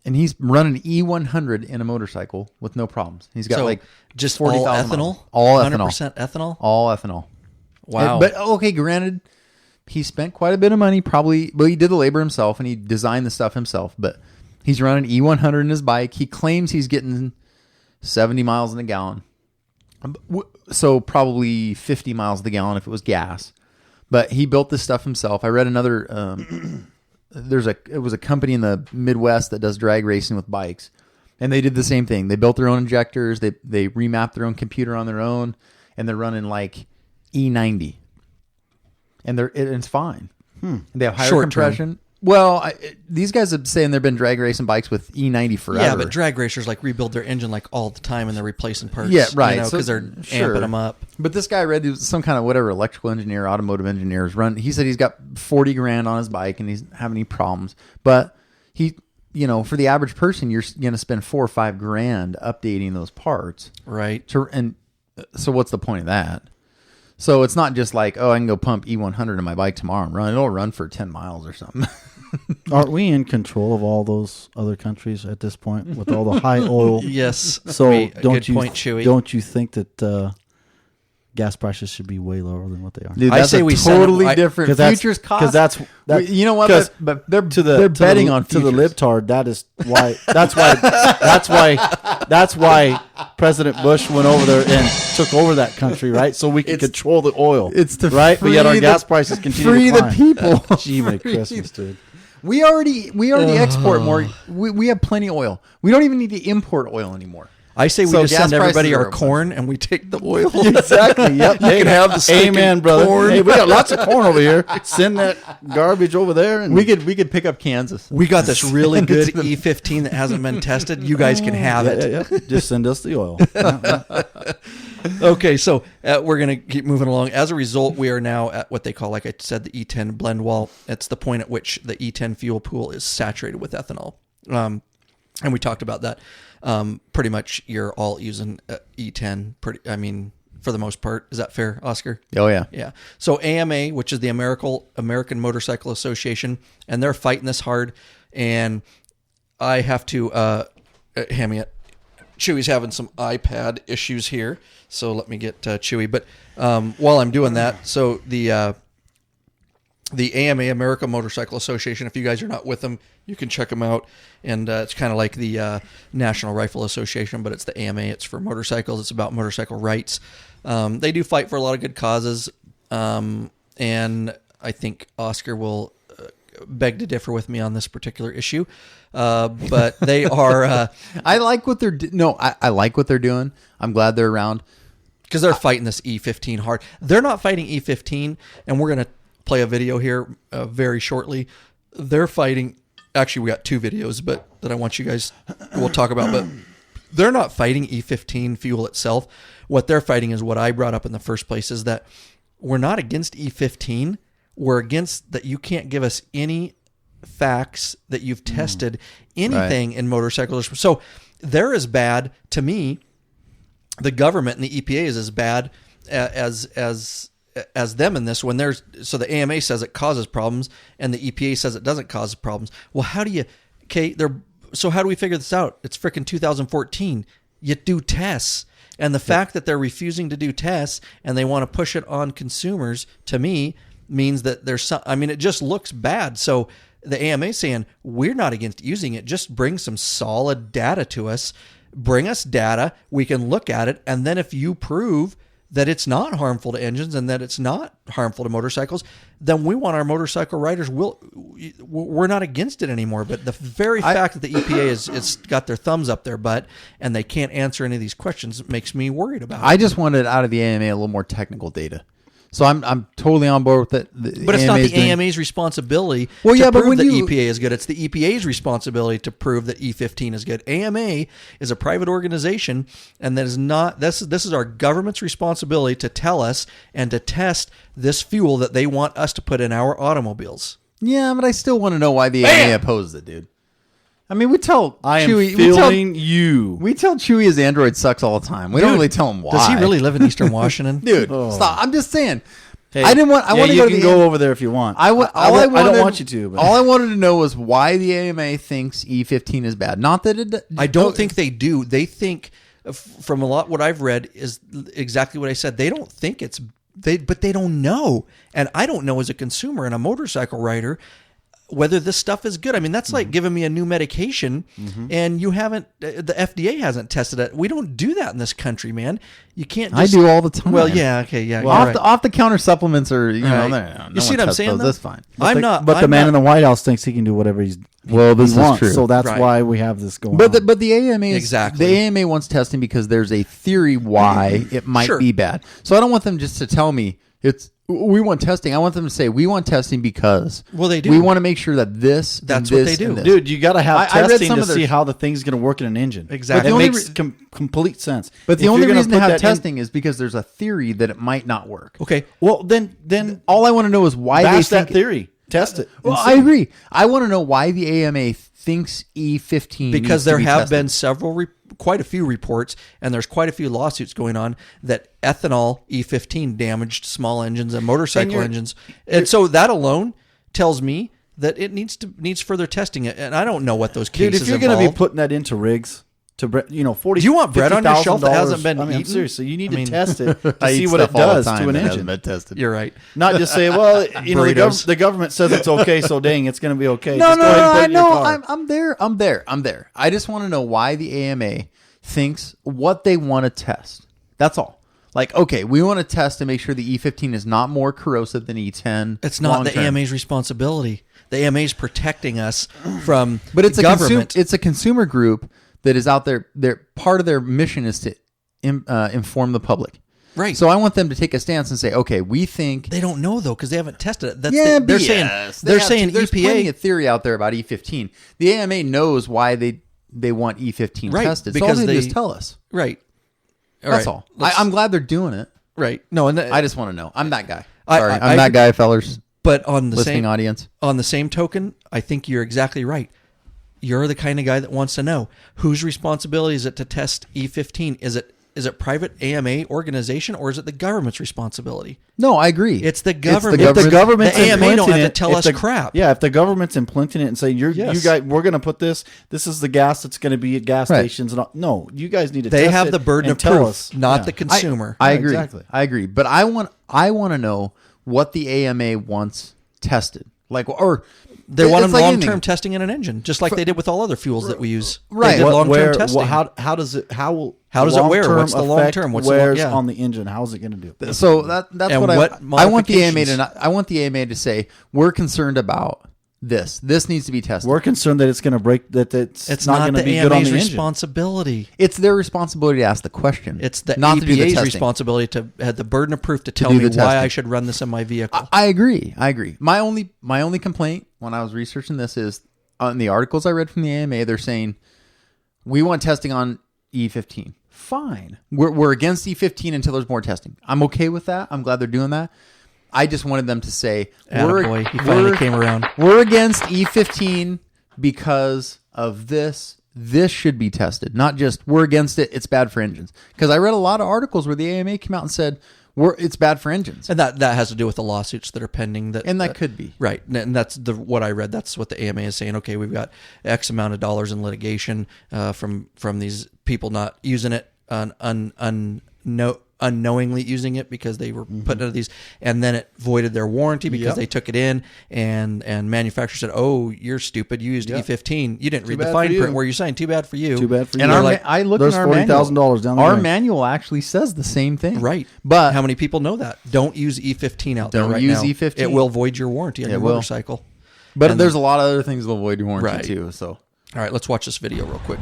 C: and he's running E100 in a motorcycle with no problems. He's got
B: just
C: 40,000
B: all ethanol,
C: miles. All ethanol,
B: 100% ethanol.
C: all ethanol.
B: Wow.
C: But okay, granted, he spent quite a bit of money. Probably, well, he did the labor himself and he designed the stuff himself. But he's running E100 in his bike. He claims he's getting 70 miles in a gallon. So probably 50 miles a gallon if it was gas. But he built this stuff himself. I read another. It was a company in the Midwest that does drag racing with bikes, and they did the same thing. They built their own injectors. They remapped their own computer on their own, and they're running like E90, and it's fine. They have higher compression. Well, these guys are saying they've been drag racing bikes with E90 forever.
B: Yeah, but drag racers rebuild their engine all the time, and they're replacing parts.
C: Yeah, right.
B: Because they're amping them up.
C: But this guy read some kind of electrical engineer, automotive engineers run. He said he's got 40 grand on his bike and he's having any problems. But he, for the average person, you're going to spend $4 or $5 grand updating those parts,
B: right?
C: And so what's the point of that? So it's not just like, I can go pump E100 in my bike tomorrow and run. It'll run for 10 miles or something.
A: Aren't we in control of all those other countries at this point with all the high oil?
B: Yes.
A: So
B: don't you
A: think that gas prices should be way lower than what they are?
C: Dude,
B: I say we
C: totally different futures cost.
A: Because that's
C: you know what? But they're betting on
A: to
C: futures.
A: the libtard. That's why President Bush went over there and took over that country, right? So we can control the oil.
C: It's to
A: right, but yet our gas prices continue to climb.
C: Free the people.
A: Gee, my Christmas, dude.
C: We already export more. We have plenty of oil. We don't even need to import oil anymore.
B: I say we just send everybody our corn and we take the oil.
A: Exactly. Yep.
B: You can have the stinking
A: amen, brother.
B: corn.
A: Hey, we got lots of corn over here. Send that garbage over there, and
C: we could pick up Kansas.
B: We got this really good E15 that hasn't been tested. You guys can have it.
A: Yeah. Just send us the oil.
B: Okay, so we're going to keep moving along. As a result, we are now at what they call, like I said, the E10 blend wall. It's the point at which the E10 fuel pool is saturated with ethanol. And we talked about that. Pretty much you're all using E10 for the most part. Is that fair, Oscar?
C: Oh yeah.
B: Yeah. So AMA, which is the American Motorcycle Association, and they're fighting this hard, and I have to hand me it. Chewy's having some iPad issues here, so let me get Chewy. But while I'm doing that, so the AMA, American Motorcycle Association, if you guys are not with them, you can check them out. And it's kind of like the National Rifle Association, but it's the AMA. It's for motorcycles. It's about motorcycle rights. They do fight for a lot of good causes. And I think Oscar will beg to differ with me on this particular issue. But they are...
C: I like what they're I like what they're doing. I'm glad they're around.
B: Because they're fighting this E15 hard. They're not fighting E15, and we're going to play a video here very shortly. They're fighting... Actually, we got two videos, but that I want you guys... We'll talk about, but they're not fighting E15 fuel itself. What they're fighting is what I brought up in the first place, is that we're not against E15. We're against that you can't give us any facts that you've tested anything in motorcycles. So they're as bad to me. The government and the EPA is as bad as them in this. When there's so the AMA says it causes problems and the EPA says it doesn't cause problems. Well, how do you? Okay, so how do we figure this out? It's frickin' 2014. You do tests. And the fact that they're refusing to do tests and they want to push it on consumers, to me, means that there's some, I mean, it just looks bad. So the AMA is saying, we're not against using it. Just bring some solid data to us. Bring us data. We can look at it. And then if you prove that it's not harmful to engines and that it's not harmful to motorcycles, then we want our motorcycle riders, we're not against it anymore. But the very fact that the EPA is got their thumbs up their butt and they can't answer any of these questions makes me worried about it.
C: I just wanted out of the AMA a little more technical data. So I'm totally on board with it.
B: But it's not the AMA's responsibility to prove that EPA is good. It's the EPA's responsibility to prove that E15 is good. AMA is a private organization, and that is not. This is our government's responsibility to tell us and to test this fuel that they want us to put in our automobiles.
C: Yeah, but I still want to know why the AMA opposed it, dude. I mean, we tell Chewy, we tell Chewy his Android sucks all the time. We don't really tell him why.
B: Does he really live in Eastern Washington?
C: Dude, stop. I'm just saying.
A: Hey,
C: I didn't want. I want to
A: you can go over there if you want. I don't want you to. But.
C: All I wanted to know was why the AMA thinks E15 is bad. Not that it.
B: I don't think they do. They think, from a lot what I've read, is exactly what I said. They don't think it's. But they don't know, and I don't know as a consumer and a motorcycle rider whether this stuff is good. I mean, that's like giving me a new medication and you haven't, the FDA hasn't tested it. We don't do that in this country, man. You can't just,
C: I do all the time.
B: Well, yeah, okay, yeah.
C: Well, off the counter supplements are,
B: you see what I'm saying?
C: That's fine.
A: But the man in the White House thinks he can do whatever he
C: this is true.
A: So that's why we have this going
C: on.
A: But
C: the AMA is,
B: exactly.
C: The AMA wants testing because there's a theory why it might be bad. So I don't want them just to tell me we want testing. I want them to say we want testing because
B: they do.
C: We want to make sure that that's
B: what they do.
A: Dude, you got to have testing to see how the thing's going to work in an engine.
B: Exactly.
A: It makes complete sense.
C: But the only reason to have testing is because there's a theory that it might not work.
B: Okay.
A: Well, then
C: all I want to know is why they think
A: that theory. Test it.
C: Well, I agree. I want to know why the AMA thinks E15
B: because there have been quite a few reports, and there's quite a few lawsuits going on that ethanol E15 damaged small engines and motorcycle engines, and so that alone tells me that it needs further testing. And I don't know what those cases.
A: Dude, if you're going to be putting that into rigs. To $40.
B: Do you want bread on your shelf that hasn't been eaten?
A: Seriously, you need to test it to see what it does to an engine.
B: You're right.
A: Not just say, well, the government says it's okay, so dang, it's going to be okay.
C: No, I'm there. I just want to know why the AMA thinks what they want to test. That's all. Like, okay, we want to test to make sure the E15 is not more corrosive than E10.
B: It's not the AMA's responsibility. The AMA is protecting us from
C: it's
B: government.
C: It's a consumer group that is out there. Part of their mission is to inform the public.
B: Right.
C: So I want them to take a stance and say, okay, we think
B: they don't know though because they haven't tested it.
C: They're
B: saying
C: there's
B: EPA.
C: Plenty of theory out there about E15. The AMA knows why they want E15 tested. Because all they just tell us.
B: Right.
C: That's all. I'm glad they're doing it.
B: Right. No, and
C: I just want to know. I'm that guy. Sorry, I'm that guy, fellers.
B: But on the
C: listening
B: same
C: audience,
B: on the same token, I think you're exactly right. You're the kind of guy that wants to know whose responsibility is it to test E15? Is it private AMA organization or is it the government's responsibility?
C: No, I agree.
B: It's the government.
A: If the government's
B: the AMA don't have to tell us
A: crap. Yeah, if the government's implementing it and saying you guys, we're going to put this is the gas that's going to be at gas stations. And all. No, you guys need to.
B: They
A: test
B: have
A: it
B: the burden of proof, not the consumer.
C: I agree.
A: Exactly.
C: I agree. But I want to know what the AMA wants tested.
B: They want long-term testing in an engine, just like they did with all other fuels that we use.
C: Right.
B: Long-term testing.
A: How does it wear?
B: What's the long-term?
A: Wears on the engine? How is it going to do?
C: So that's what I want the AMA to. I want the AMA to say we're concerned about this. This needs to be tested.
A: We're concerned that it's going to break. That it's not going to be good on the engine.
B: Responsibility.
C: It's their responsibility to ask the question.
B: It's the EPA's responsibility to have the burden of proof to tell me why I should run this in my vehicle.
C: I agree. My only complaint when I was researching this is on the articles I read from the AMA. They're saying we want testing on E15. Fine. We're against E15 until there's more testing. I'm okay with that. I'm glad they're doing that. I just wanted them to say,
B: Attaboy, he finally came around.
C: We're against E15 because of this. This should be tested, not just we're against it. It's bad for engines. Because I read a lot of articles where the AMA came out and said it's bad for engines,
B: And that has to do with the lawsuits that are pending. That
C: could be
B: right. And that's what I read. That's what the AMA is saying. Okay, we've got X amount of dollars in litigation from these people not using it unknowingly using it because they were put into these, and then it voided their warranty because they took it in, and manufacturer said, "Oh, you're stupid. You used E15. You didn't read the fine print where you're saying too bad for you.
A: Too bad for you."
C: And
A: I looked at our $40,000 down there.
C: Our manual actually says the same thing,
B: Right?
C: But
B: how many people know that? Don't use E15 out there
C: Don't
B: right
C: use
B: now.
C: E15.
B: It will void your warranty on your motorcycle.
C: But there's a lot of other things that'll void your warranty
B: Right.
C: too. So,
B: All right, let's watch this video real quick.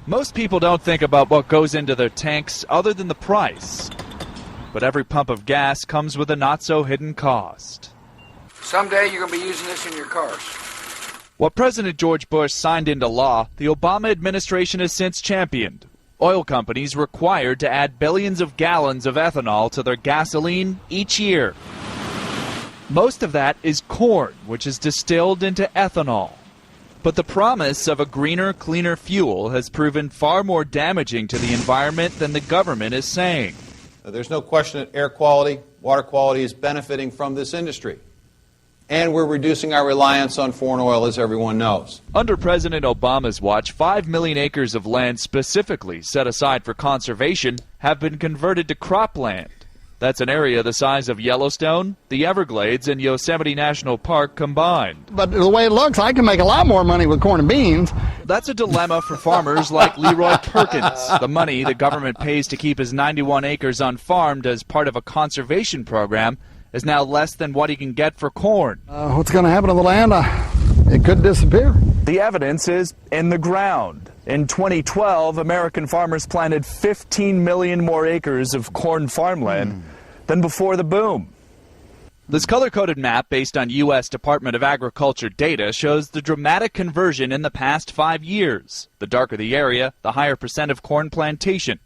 F: Most people don't think about what goes into their tanks other than the price. But every pump of gas comes with a not-so-hidden cost.
G: Someday you're going to be using this in your cars.
F: What President George Bush signed into law, the Obama administration has since championed. Oil companies required to add billions of gallons of ethanol to their gasoline each year. Most of that is corn, which is distilled into ethanol. But the promise of a greener, cleaner fuel has proven far more damaging to the environment than the government is saying.
H: There's no question that air quality, water quality is benefiting from this industry. And we're reducing our reliance on foreign oil, as everyone knows.
F: Under President Obama's watch, 5 million acres of land specifically set aside for conservation have been converted to cropland. That's an area the size of Yellowstone, the Everglades, and Yosemite National Park combined.
I: But the way it looks, I can make a lot more money with corn and beans.
F: That's a dilemma for farmers like Leroy Perkins. The money the government pays to keep his 91 acres unfarmed as part of a conservation program is now less than what he can get for corn.
I: What's going to happen to the land? It could disappear.
F: The evidence is in the ground. In 2012, American farmers planted 15 million more acres of corn farmland than before the boom. This color-coded map, based on U.S. Department of Agriculture data, shows the dramatic conversion in the past 5 years. The darker the area, the higher percent of corn plantation.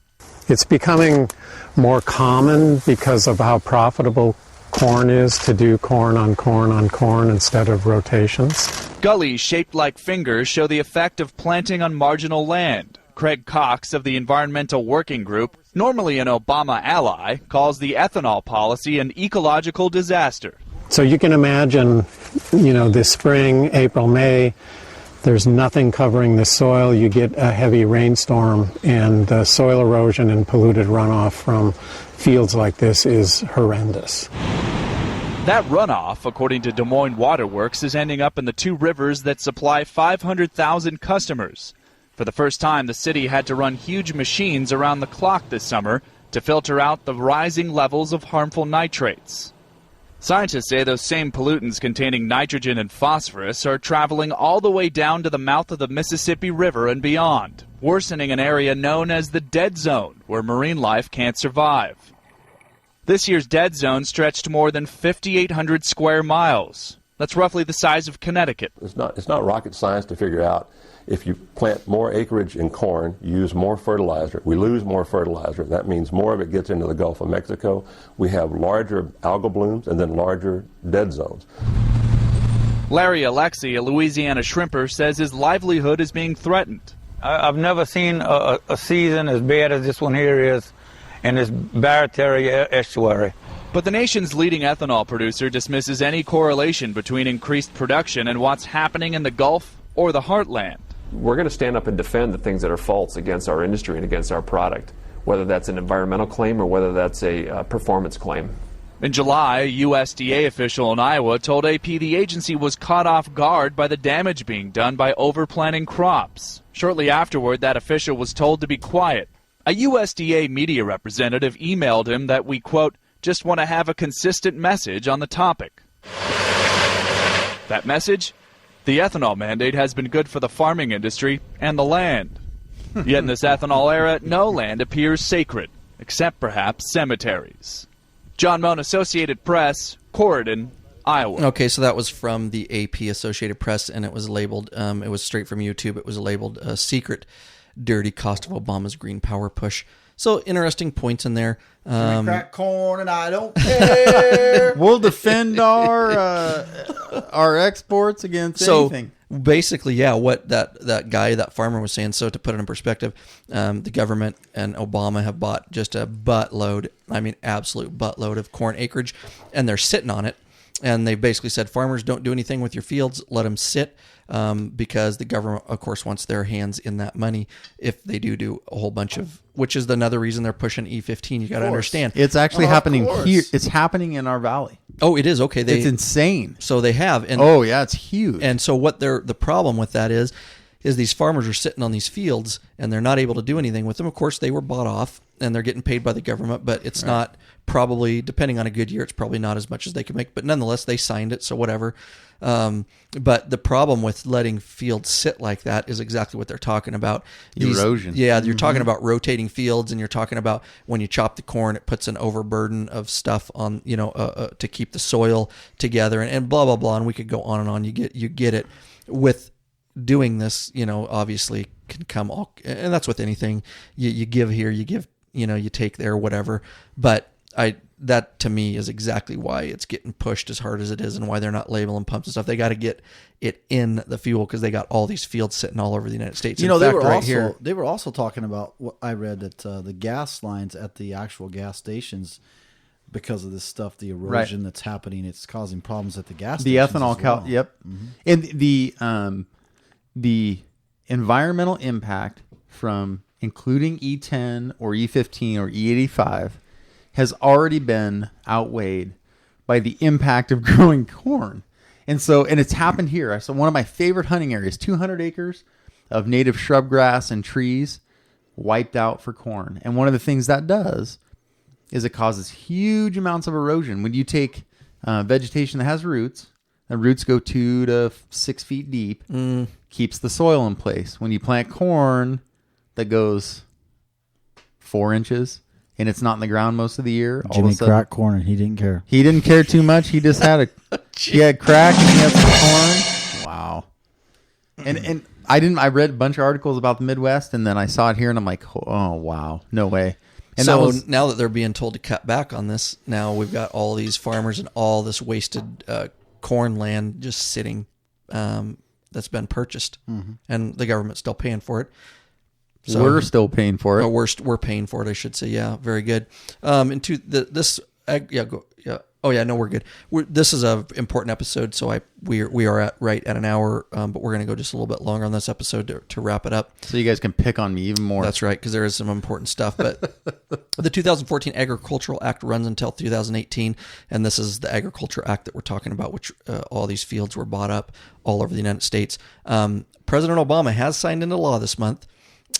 J: It's becoming more common because of how profitable corn is to do corn on corn on corn instead of rotations.
F: Gullies shaped like fingers show the effect of planting on marginal land. Craig Cox of the Environmental Working Group, normally an Obama ally, calls the ethanol policy an ecological disaster.
J: So you can imagine, this spring, April, May, there's nothing covering the soil. You get a heavy rainstorm, and the soil erosion and polluted runoff from fields like this is horrendous.
F: That runoff, according to Des Moines Waterworks, is ending up in the two rivers that supply 500,000 customers. For the first time, the city had to run huge machines around the clock this summer to filter out the rising levels of harmful nitrates. Scientists say those same pollutants containing nitrogen and phosphorus are traveling all the way down to the mouth of the Mississippi River and beyond, worsening an area known as the dead zone, where marine life can't survive. This year's dead zone stretched more than 5,800 square miles. That's roughly the size of Connecticut.
K: It's not rocket science to figure out if you plant more acreage in corn, you use more fertilizer, we lose more fertilizer. That means more of it gets into the Gulf of Mexico. We have larger algal blooms and then larger dead zones.
F: Larry Alexi, a Louisiana shrimper, says his livelihood is being threatened.
L: I've never seen a season as bad as this one here is in this Barataria estuary.
F: But the nation's leading ethanol producer dismisses any correlation between increased production and what's happening in the Gulf or the heartland.
M: We're going to stand up and defend the things that are false against our industry and against our product, whether that's an environmental claim or whether that's a performance claim.
F: In July, a USDA official in Iowa told AP the agency was caught off guard by the damage being done by overplanting crops. Shortly afterward, that official was told to be quiet. A USDA media representative emailed him that we, quote, just want to have a consistent message on the topic. That message? The ethanol mandate has been good for the farming industry and the land. Yet in this ethanol era, no land appears sacred, except perhaps cemeteries. John Moan, Associated Press, Corydon, Iowa.
B: Okay, so that was from the AP Associated Press, and it was labeled, it was straight from YouTube, it was labeled secret. dirty cost of Obama's green power push. So interesting points in there.
A: Crack corn and I don't care.
C: We'll defend our exports against anything.
B: Basically, yeah, what that farmer was saying. So to put it in perspective, the government and Obama have bought just a buttload, absolute buttload of corn acreage, and they're sitting on it. And they basically said, farmers, don't do anything with your fields, let them sit, because the government, of course, wants their hands in that money if they do a whole bunch of, which is another reason they're pushing E15. You got to understand.
C: It's actually happening here. It's happening in our valley.
B: Oh, it is? Okay.
C: It's insane.
B: So they have. And,
C: it's huge.
B: And so the problem with that is these farmers are sitting on these fields and they're not able to do anything with them. Of course, they were bought off and they're getting paid by the government, but it's not probably, depending on a good year, it's probably not as much as they can make. But nonetheless, they signed it, so whatever. But the problem with letting fields sit like that is exactly what they're talking about.
C: Erosion.
B: Yeah, you're talking about rotating fields, and you're talking about when you chop the corn, it puts an overburden of stuff on, to keep the soil together, and blah, blah, blah. And we could go on and on. You get it. With doing this, obviously can come all, and that's with anything. You give here, you give, you take there, whatever. But that to me is exactly why it's getting pushed as hard as it is, and why they're not labeling pumps and stuff. They got to get it in the fuel because they got all these fields sitting all over the United States.
A: They were also talking about what I read that the gas lines at the actual gas stations, because of this stuff, the erosion that's happening, it's causing problems at the gas stations.
C: The ethanol, yep. Mm-hmm. And the environmental impact from including E10 or E15 or E85 has already been outweighed by the impact of growing corn. And it's happened here. So one of my favorite hunting areas, 200 acres of native shrub grass and trees wiped out for corn. And one of the things that does is it causes huge amounts of erosion. When you take vegetation that has roots, the roots go 2 to 6 feet deep, keeps the soil in place. When you plant corn that goes 4 inches, and it's not in the ground most of the year.
A: Jimmy cracked corn, and he didn't care.
C: He didn't care too much. He just had he had crack and he had some corn. Wow. And I read a bunch of articles about the Midwest, and then I saw it here, and I'm like, oh wow, no way. And
B: so now that they're being told to cut back on this, now we've got all these farmers and all this wasted corn land just sitting that's been purchased, and the government's still paying for it.
C: So we're still paying for it.
B: Oh, we're paying for it, I should say. Yeah, very good. We're good. This is an important episode, so we are at an hour, but we're going to go just a little bit longer on this episode to wrap it up.
C: So you guys can pick on me even more.
B: That's right, because there is some important stuff. But the 2014 Agricultural Act runs until 2018, and this is the Agriculture Act that we're talking about, which all these fields were bought up all over the United States. President Obama has signed into law this month.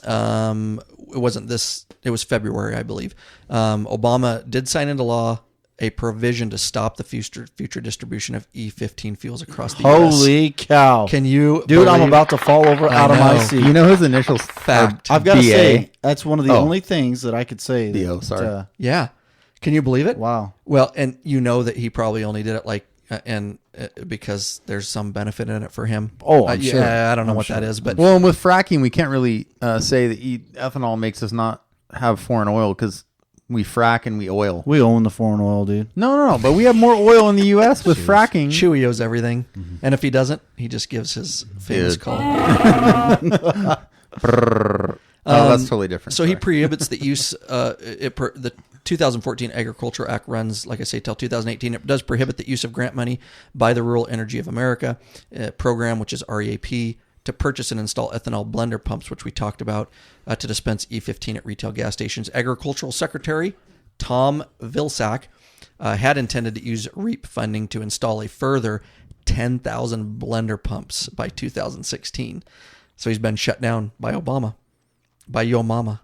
B: It was February, I believe. Obama did sign into law a provision to stop the future distribution of E15 fuels across the U.S.
A: Holy cow.
B: Can you
A: Dude, I'm about to fall over out of my seat.
C: You know his initials?
B: Fact.
A: I've got to say, that's one of the only things that I could say.
B: Yeah. Can you believe it?
A: Wow.
B: Well, and you know that he probably only did it because there's some benefit in it for him.
A: Oh, I'm sure.
B: I don't know what that is, but
C: and with fracking, we can't really say that ethanol makes us not have foreign oil because we frack and we oil.
A: We own the foreign oil, dude.
C: No. But we have more oil in the U.S. with fracking.
B: Chewy owes everything, and if he doesn't, he just gives his famous call.
C: That's totally different.
B: So he prohibits the use. The 2014 Agriculture Act runs, like I say, till 2018. It does prohibit the use of grant money by the Rural Energy of America program, which is REAP, to purchase and install ethanol blender pumps, which we talked about, to dispense E15 at retail gas stations. Agricultural Secretary Tom Vilsack had intended to use REAP funding to install a further 10,000 blender pumps by 2016. So he's been shut down by Obama, by Yo Mama.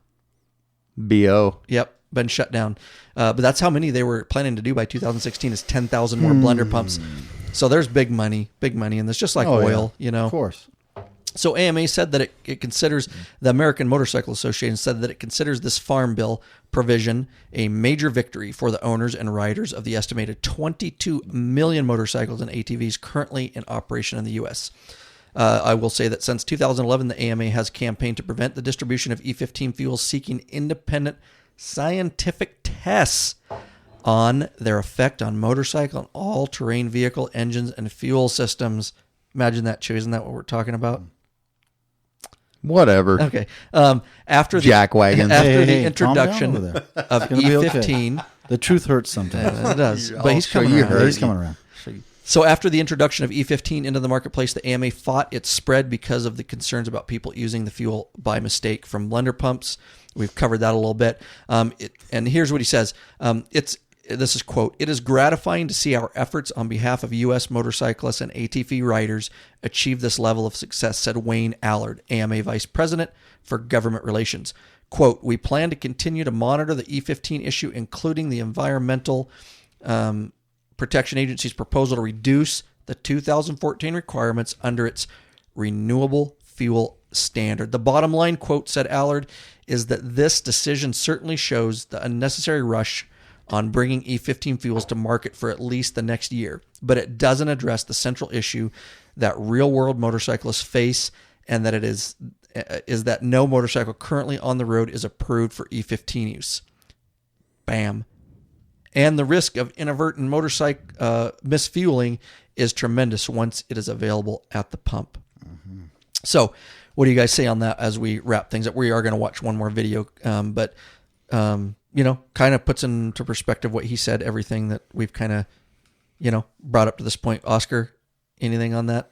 C: B.O.
B: Yep, been shut down. But that's how many they were planning to do by 2016 is 10,000 more blender pumps. So there's big money, and it's just like oil,
A: Of course.
B: So AMA said that it considers, the American Motorcycle Association said that it considers this farm bill provision a major victory for the owners and riders of the estimated 22 million motorcycles and ATVs currently in operation in the U.S. I will say that since 2011, the AMA has campaigned to prevent the distribution of E15 fuels, seeking independent scientific tests on their effect on motorcycle and all-terrain vehicle engines and fuel systems. Imagine that, Chew. Isn't that what we're talking about?
C: Whatever.
B: Okay. After the
C: Jackwagons.
B: After the introduction of E15,
A: okay. The truth hurts sometimes.
B: It does, but he's coming around.
A: He's coming around.
B: So after the introduction of E15 into the marketplace, the AMA fought its spread because of the concerns about people using the fuel by mistake from blender pumps. We've covered that a little bit. And here's what he says. This is, quote, "It is gratifying to see our efforts on behalf of U.S. motorcyclists and ATV riders achieve this level of success," said Wayne Allard, AMA Vice President for Government Relations. Quote, "We plan to continue to monitor the E15 issue, including the Environmental Protection Agency's proposal to reduce the 2014 requirements under its renewable fuel standard. The bottom line," quote, said Allard, "is that this decision certainly shows the unnecessary rush on bringing E15 fuels to market for at least the next year, but it doesn't address the central issue that real-world motorcyclists face, and that it is that no motorcycle currently on the road is approved for E15 use." Bam. "And the risk of inadvertent motorcycle misfueling is tremendous once it is available at the pump." Mm-hmm. So, what do you guys say on that as we wrap things up? We are going to watch one more video, but kind of puts into perspective what he said, everything that we've kind of, brought up to this point. Oscar, anything on that?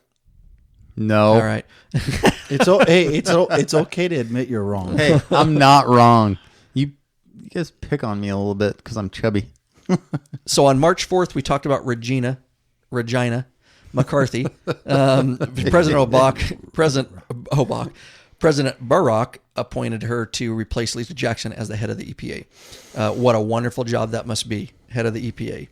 C: No.
B: All right.
A: It's okay to admit you're wrong.
C: Hey, I'm not wrong. You guys pick on me a little bit because I'm chubby.
B: So on March 4th, we talked about Regina McCarthy. President Barack appointed her to replace Lisa Jackson as the head of the EPA. What a wonderful job that must be, head of the EPA.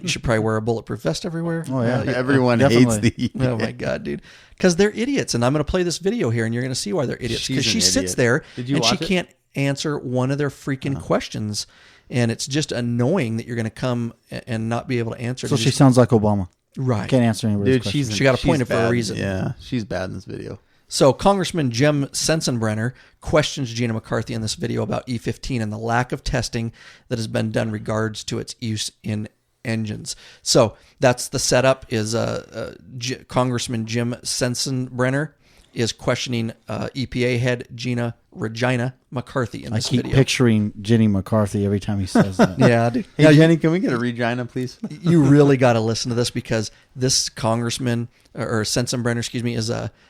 B: You should probably wear a bulletproof vest everywhere.
A: Oh, yeah.
C: Everyone hates the EPA.
B: Oh, my God, dude. Because they're idiots. And I'm going to play this video here, and you're going to see why they're idiots. Because she sits there, and she can't answer one of their freaking questions. And it's just annoying that you're going to come and not be able to answer.
A: So she sounds like Obama.
B: Right.
A: Can't answer anybody's questions.
B: She got appointed for a reason.
C: Yeah, she's bad in this video.
B: So Congressman Jim Sensenbrenner questions Gina McCarthy in this video about E15 and the lack of testing that has been done regards to its use in engines. So that's the setup. Is Congressman Jim Sensenbrenner is questioning EPA head Regina McCarthy in this video.
A: I keep picturing Jenny McCarthy every time he says that.
B: Yeah, dude.
C: Hey, Jenny, can we get a Regina, please?
B: You really got to listen to this because this congressman, or Sensenbrenner, is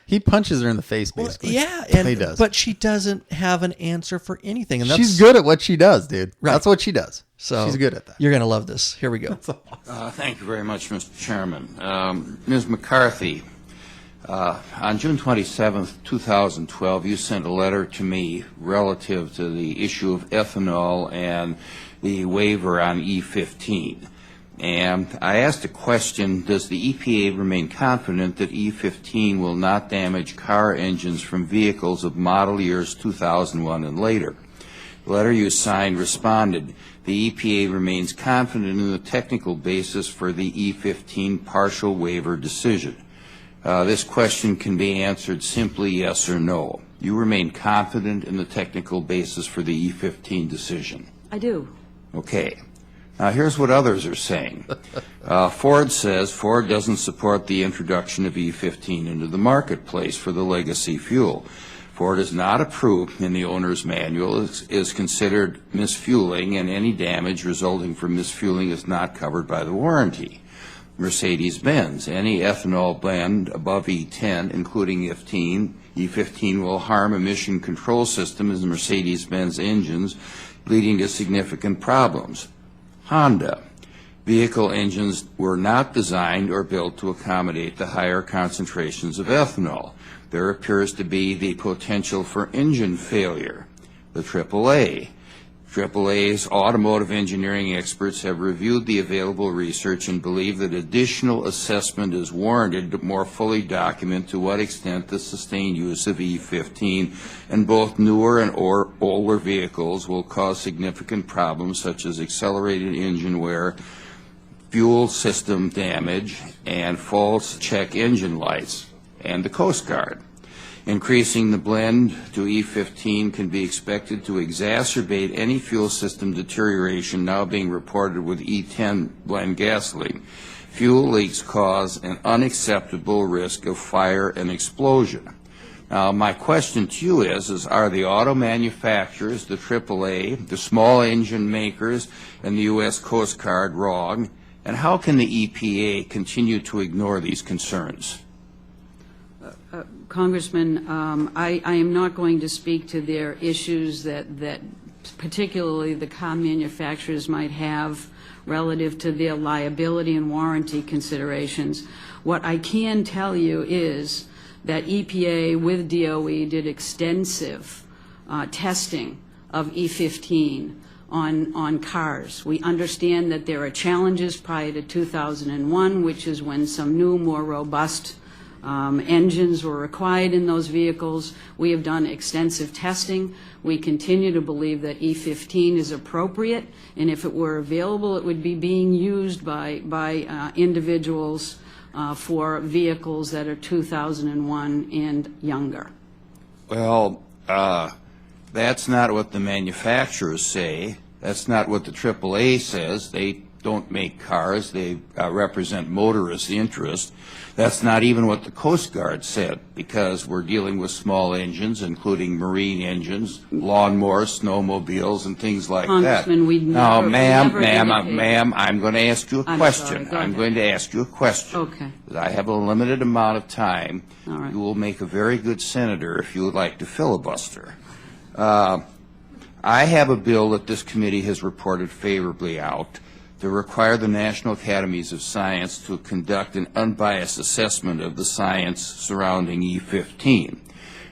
C: he punches her in the face, basically.
B: Well, yeah,
C: he does.
B: But she doesn't have an answer for anything. And
C: she's good at what she does, dude.
B: Right.
C: That's what she does.
B: So
C: she's good at that.
B: You're going to love this. Here we go.
N: Thank you very much, Mr. Chairman. Ms. McCarthy, on June 27th, 2012, you sent a letter to me relative to the issue of ethanol and the waiver on E15. And I asked a question, does the EPA remain confident that E15 will not damage car engines from vehicles of model years 2001 and later? The letter you signed responded, the EPA remains confident in the technical basis for the E15 partial waiver decision. This question can be answered simply yes or no. You remain confident in the technical basis for the E15 decision?
O: I do.
N: Okay. Now here's what others are saying. Ford says Ford doesn't support the introduction of E15 into the marketplace for the legacy fuel. Ford is not approved in the owner's manual, is considered misfueling, and any damage resulting from misfueling is not covered by the warranty. Mercedes-Benz, any ethanol blend above E10, including E15 will harm emission control system in the Mercedes-Benz engines, leading to significant problems. Honda, vehicle engines were not designed or built to accommodate the higher concentrations of ethanol. There appears to be the potential for engine failure. The AAA's automotive engineering experts have reviewed the available research and believe that additional assessment is warranted to more fully document to what extent the sustained use of E15 in both newer and older vehicles will cause significant problems such as accelerated engine wear, fuel system damage, and false check engine lights. and the Coast Guard. Increasing the blend to E15 can be expected to exacerbate any fuel system deterioration now being reported with E10 blend gasoline. Fuel leaks cause an unacceptable risk of fire and explosion. Now, my question to you is are the auto manufacturers, the AAA, the small engine makers, and the U.S. Coast Guard wrong? And how can the EPA continue to ignore these concerns?
O: Congressman, I am not going to speak to their issues that particularly the car manufacturers might have relative to their liability and warranty considerations. What I can tell you is that EPA with DOE did extensive testing of E15 on cars. We understand that there are challenges prior to 2001, which is when some new, more robust engines were required in those vehicles. We have done extensive testing. We continue to believe that E15 is appropriate, and if it were available, it would be being used by individuals for vehicles that are 2001 and younger.
N: Well, that's not what the manufacturers say. That's not what the AAA says. They don't make cars. They represent motorist interest. That's not even what the Coast Guard said, because we're dealing with small engines, including marine engines, lawnmowers, snowmobiles, and things like that. Now, ma'am, I'm going to ask you a question. I'm going to ask you a question.
O: Okay.
N: I have a limited amount of time.
O: All right.
N: You will make a very good senator if you would like to filibuster. I have a bill that this committee has reported favorably out to require the National Academies of Science to conduct an unbiased assessment of the science surrounding E15.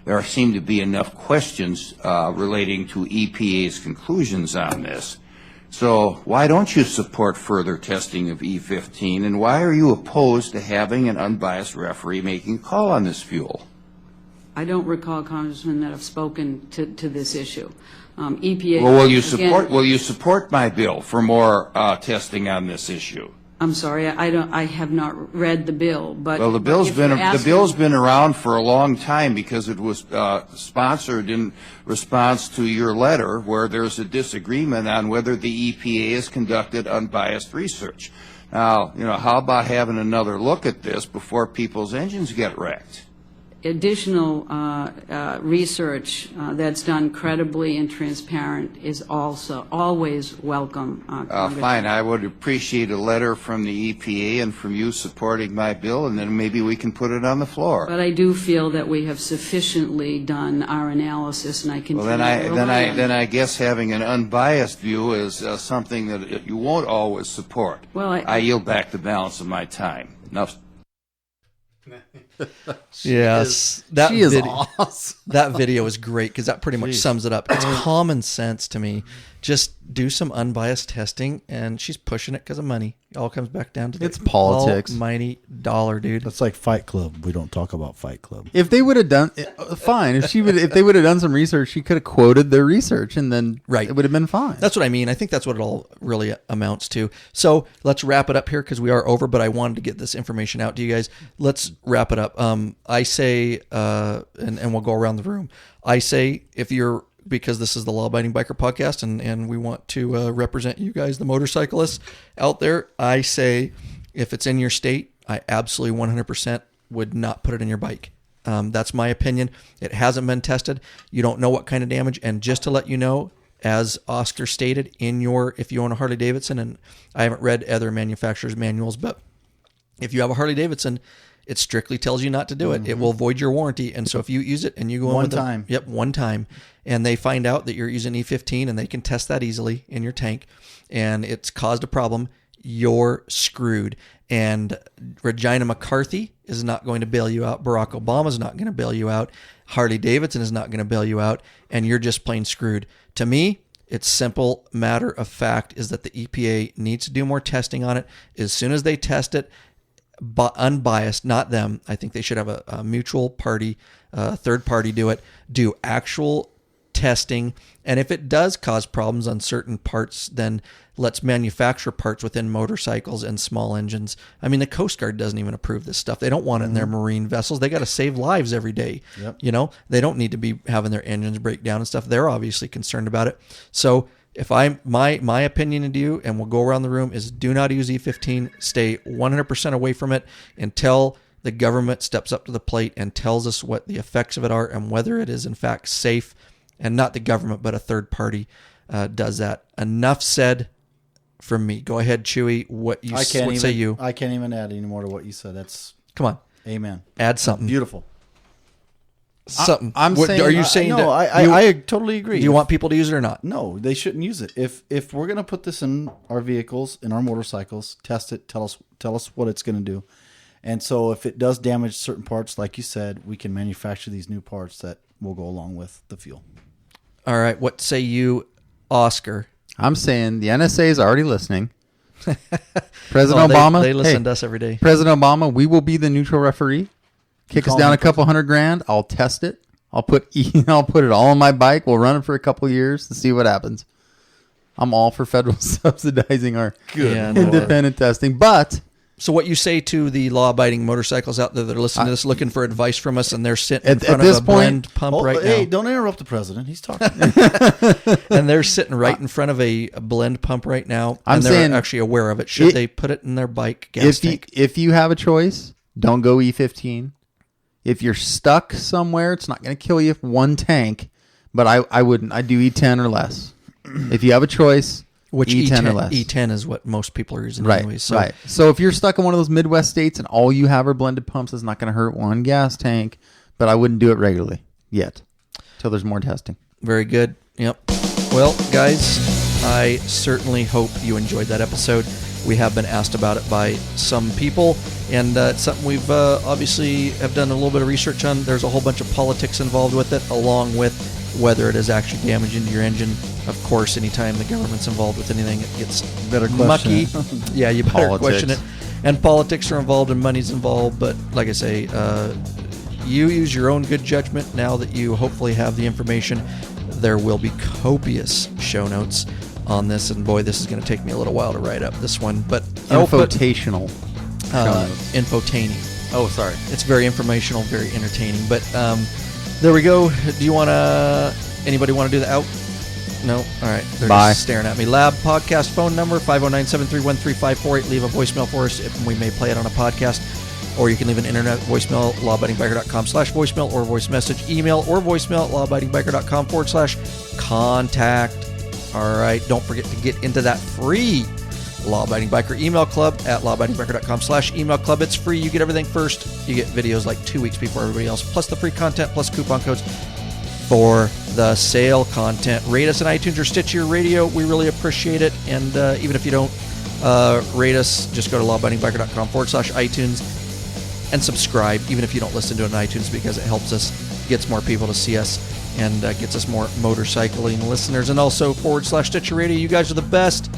N: There seem to be enough questions relating to EPA's conclusions on this. So why don't you support further testing of E15, and why are you opposed to having an unbiased referee making a call on this fuel?
O: I don't recall, Congressman, that I've spoken to this issue. EPA.
N: Well, will you support my bill for more testing on this issue?
O: I'm sorry, I have not read the bill, but
N: well, the bill's been around for a long time because it was sponsored in response to your letter, where there's a disagreement on whether the EPA has conducted unbiased research. Now, how about having another look at this before people's engines get wrecked?
O: Additional research that's done credibly and transparent is also always welcome.
N: Fine. I would appreciate a letter from the EPA and from you supporting my bill, and then maybe we can put it on the floor.
O: But I do feel that we have sufficiently done our analysis, and I continue
N: to rely on. Then I guess having an unbiased view is something that you won't always support.
O: Well,
N: I yield back the balance of my time. Enough.
B: Yes,
C: that is awesome.
B: That video is great because that pretty much sums it up. It's common sense to me. Just do some unbiased testing, and she's pushing it because of money. It all comes back down to
C: it's politics.
B: Almighty dollar, dude.
A: That's like Fight Club. We don't talk about Fight Club.
C: If they would have done fine, if they would have done some research, she could have quoted their research, and then it would have been fine.
B: That's what I mean. I think that's what it all really amounts to. So let's wrap it up here because we are over. But I wanted to get this information out to you guys. Let's wrap it up. I say, and we'll go around the room. I say, because this is the Law Abiding Biker Podcast, and we want to represent you guys, the motorcyclists out there, I say if it's in your state, I absolutely 100% would not put it in your bike. That's my opinion. It hasn't been tested. You don't know what kind of damage. And just to let you know, as Oscar stated, if you own a Harley Davidson, and I haven't read other manufacturers' manuals, but if you have a Harley Davidson, it strictly tells you not to do it. Mm-hmm. It will void your warranty. And so if you use it and you go
A: one time,
B: one time, and they find out that you're using E15 and they can test that easily in your tank, and it's caused a problem, you're screwed. And Regina McCarthy is not going to bail you out. Barack Obama is not going to bail you out. Harley Davidson is not going to bail you out, and you're just plain screwed. To me, it's simple matter of fact is that the EPA needs to do more testing on it. As soon as they test it, unbiased, not them. I think they should have a mutual party, third party do it. Do actual testing. And if it does cause problems on certain parts, then let's manufacture parts within motorcycles and small engines. I mean, the Coast Guard doesn't even approve this stuff. They don't want it in their marine vessels. They got to save lives every day.
A: Yep.
B: You know, they don't need to be having their engines break down and stuff. They're obviously concerned about it. So if my opinion to you, and we'll go around the room, is do not use E15. Stay 100% away from it until the government steps up to the plate and tells us what the effects of it are and whether it is in fact safe. And not the government, but a third party does that. Enough said from me. Go ahead, Chewy. What say you?
A: I can't even add any more to what you said. That's
B: come on.
A: Amen.
B: Add something.
A: Beautiful.
B: Something.
A: I'm saying.
B: Are you saying?
A: No, I totally agree.
B: Do you want people to use it or not?
A: No, they shouldn't use it. If we're gonna put this in our vehicles, in our motorcycles, test it. Tell us what it's gonna do. And so if it does damage certain parts, like you said, we can manufacture these new parts that will go along with the fuel.
B: All right. What say you, Oscar?
C: I'm saying the NSA is already listening. President Obama.
B: They listen to us every day.
C: President Obama, we will be the neutral referee. Kick us down a couple $100,000. I'll test it. I'll put it all on my bike. We'll run it for a couple years to see what happens. I'm all for federal subsidizing our independent testing. But
B: so what you say to the law-abiding motorcycles out there that are listening to this, looking for advice from us, and they're sitting in front of a blend pump right now.
A: Hey, don't interrupt the president. He's talking.
B: And they're sitting right in front of a blend pump right now,
C: I'm
B: and they're
C: saying,
B: actually aware of it. Should they put it in their bike gas tank?
C: If you have a choice, don't go E15. If you're stuck somewhere, it's not going to kill you for one tank, but I wouldn't. I'd do E10 or less. If you have a choice,
B: which
C: E10 or less.
B: E10 is what most people are using
C: right,
B: anyways. So.
C: Right. So if you're stuck in one of those Midwest states and all you have are blended pumps, it's not going to hurt one gas tank, but I wouldn't do it regularly yet until there's more testing.
B: Very good. Yep. Well, guys, I certainly hope you enjoyed that episode. We have been asked about it by some people, and it's something we've obviously have done a little bit of research on. There's a whole bunch of politics involved with it, along with whether it is actually damaging your engine. Of course, anytime the government's involved with anything, it gets mucky. Yeah, you better question it. And politics are involved and money's involved, but like I say, you use your own good judgment now that you hopefully have the information. There will be copious show notes on this, and boy, this is going to take me a little while to write up this one, but
C: infotational,
B: infotaining.
C: Oh, sorry.
B: It's very informational, very entertaining. But there we go. Do you want to? Anybody want to do the out? No. All right. They're just staring at me. Lab podcast phone number 509-731-3548. Leave a voicemail for us, if we may play it on a podcast. Or you can leave an internet voicemail, lawabidingbiker.com/voicemail, or voice message, email, or voicemail at lawabidingbiker.com/contact. All right. Don't forget to get into that free Law Abiding Biker email club at lawabidingbiker.com/email club. It's free. You get everything first. You get videos like 2 weeks before everybody else, plus the free content, plus coupon codes for the sale content. Rate us on iTunes or Stitcher Radio. We really appreciate it. And even if you don't rate us, just go to lawabidingbiker.com/iTunes and subscribe, even if you don't listen to it on iTunes, because it helps us, gets more people to see us, and gets us more motorcycling listeners. And also /Stitcher Radio. You guys are the best.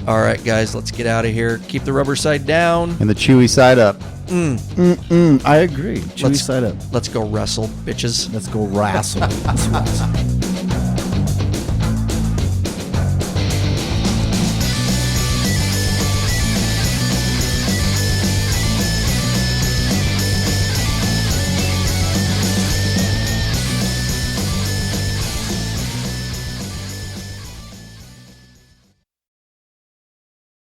B: All right, guys, let's get out of here. Keep the rubber side down.
C: And the chewy side up.
A: I agree. Chewy side up.
B: Let's go wrestle, bitches.
A: Let's go wrestle.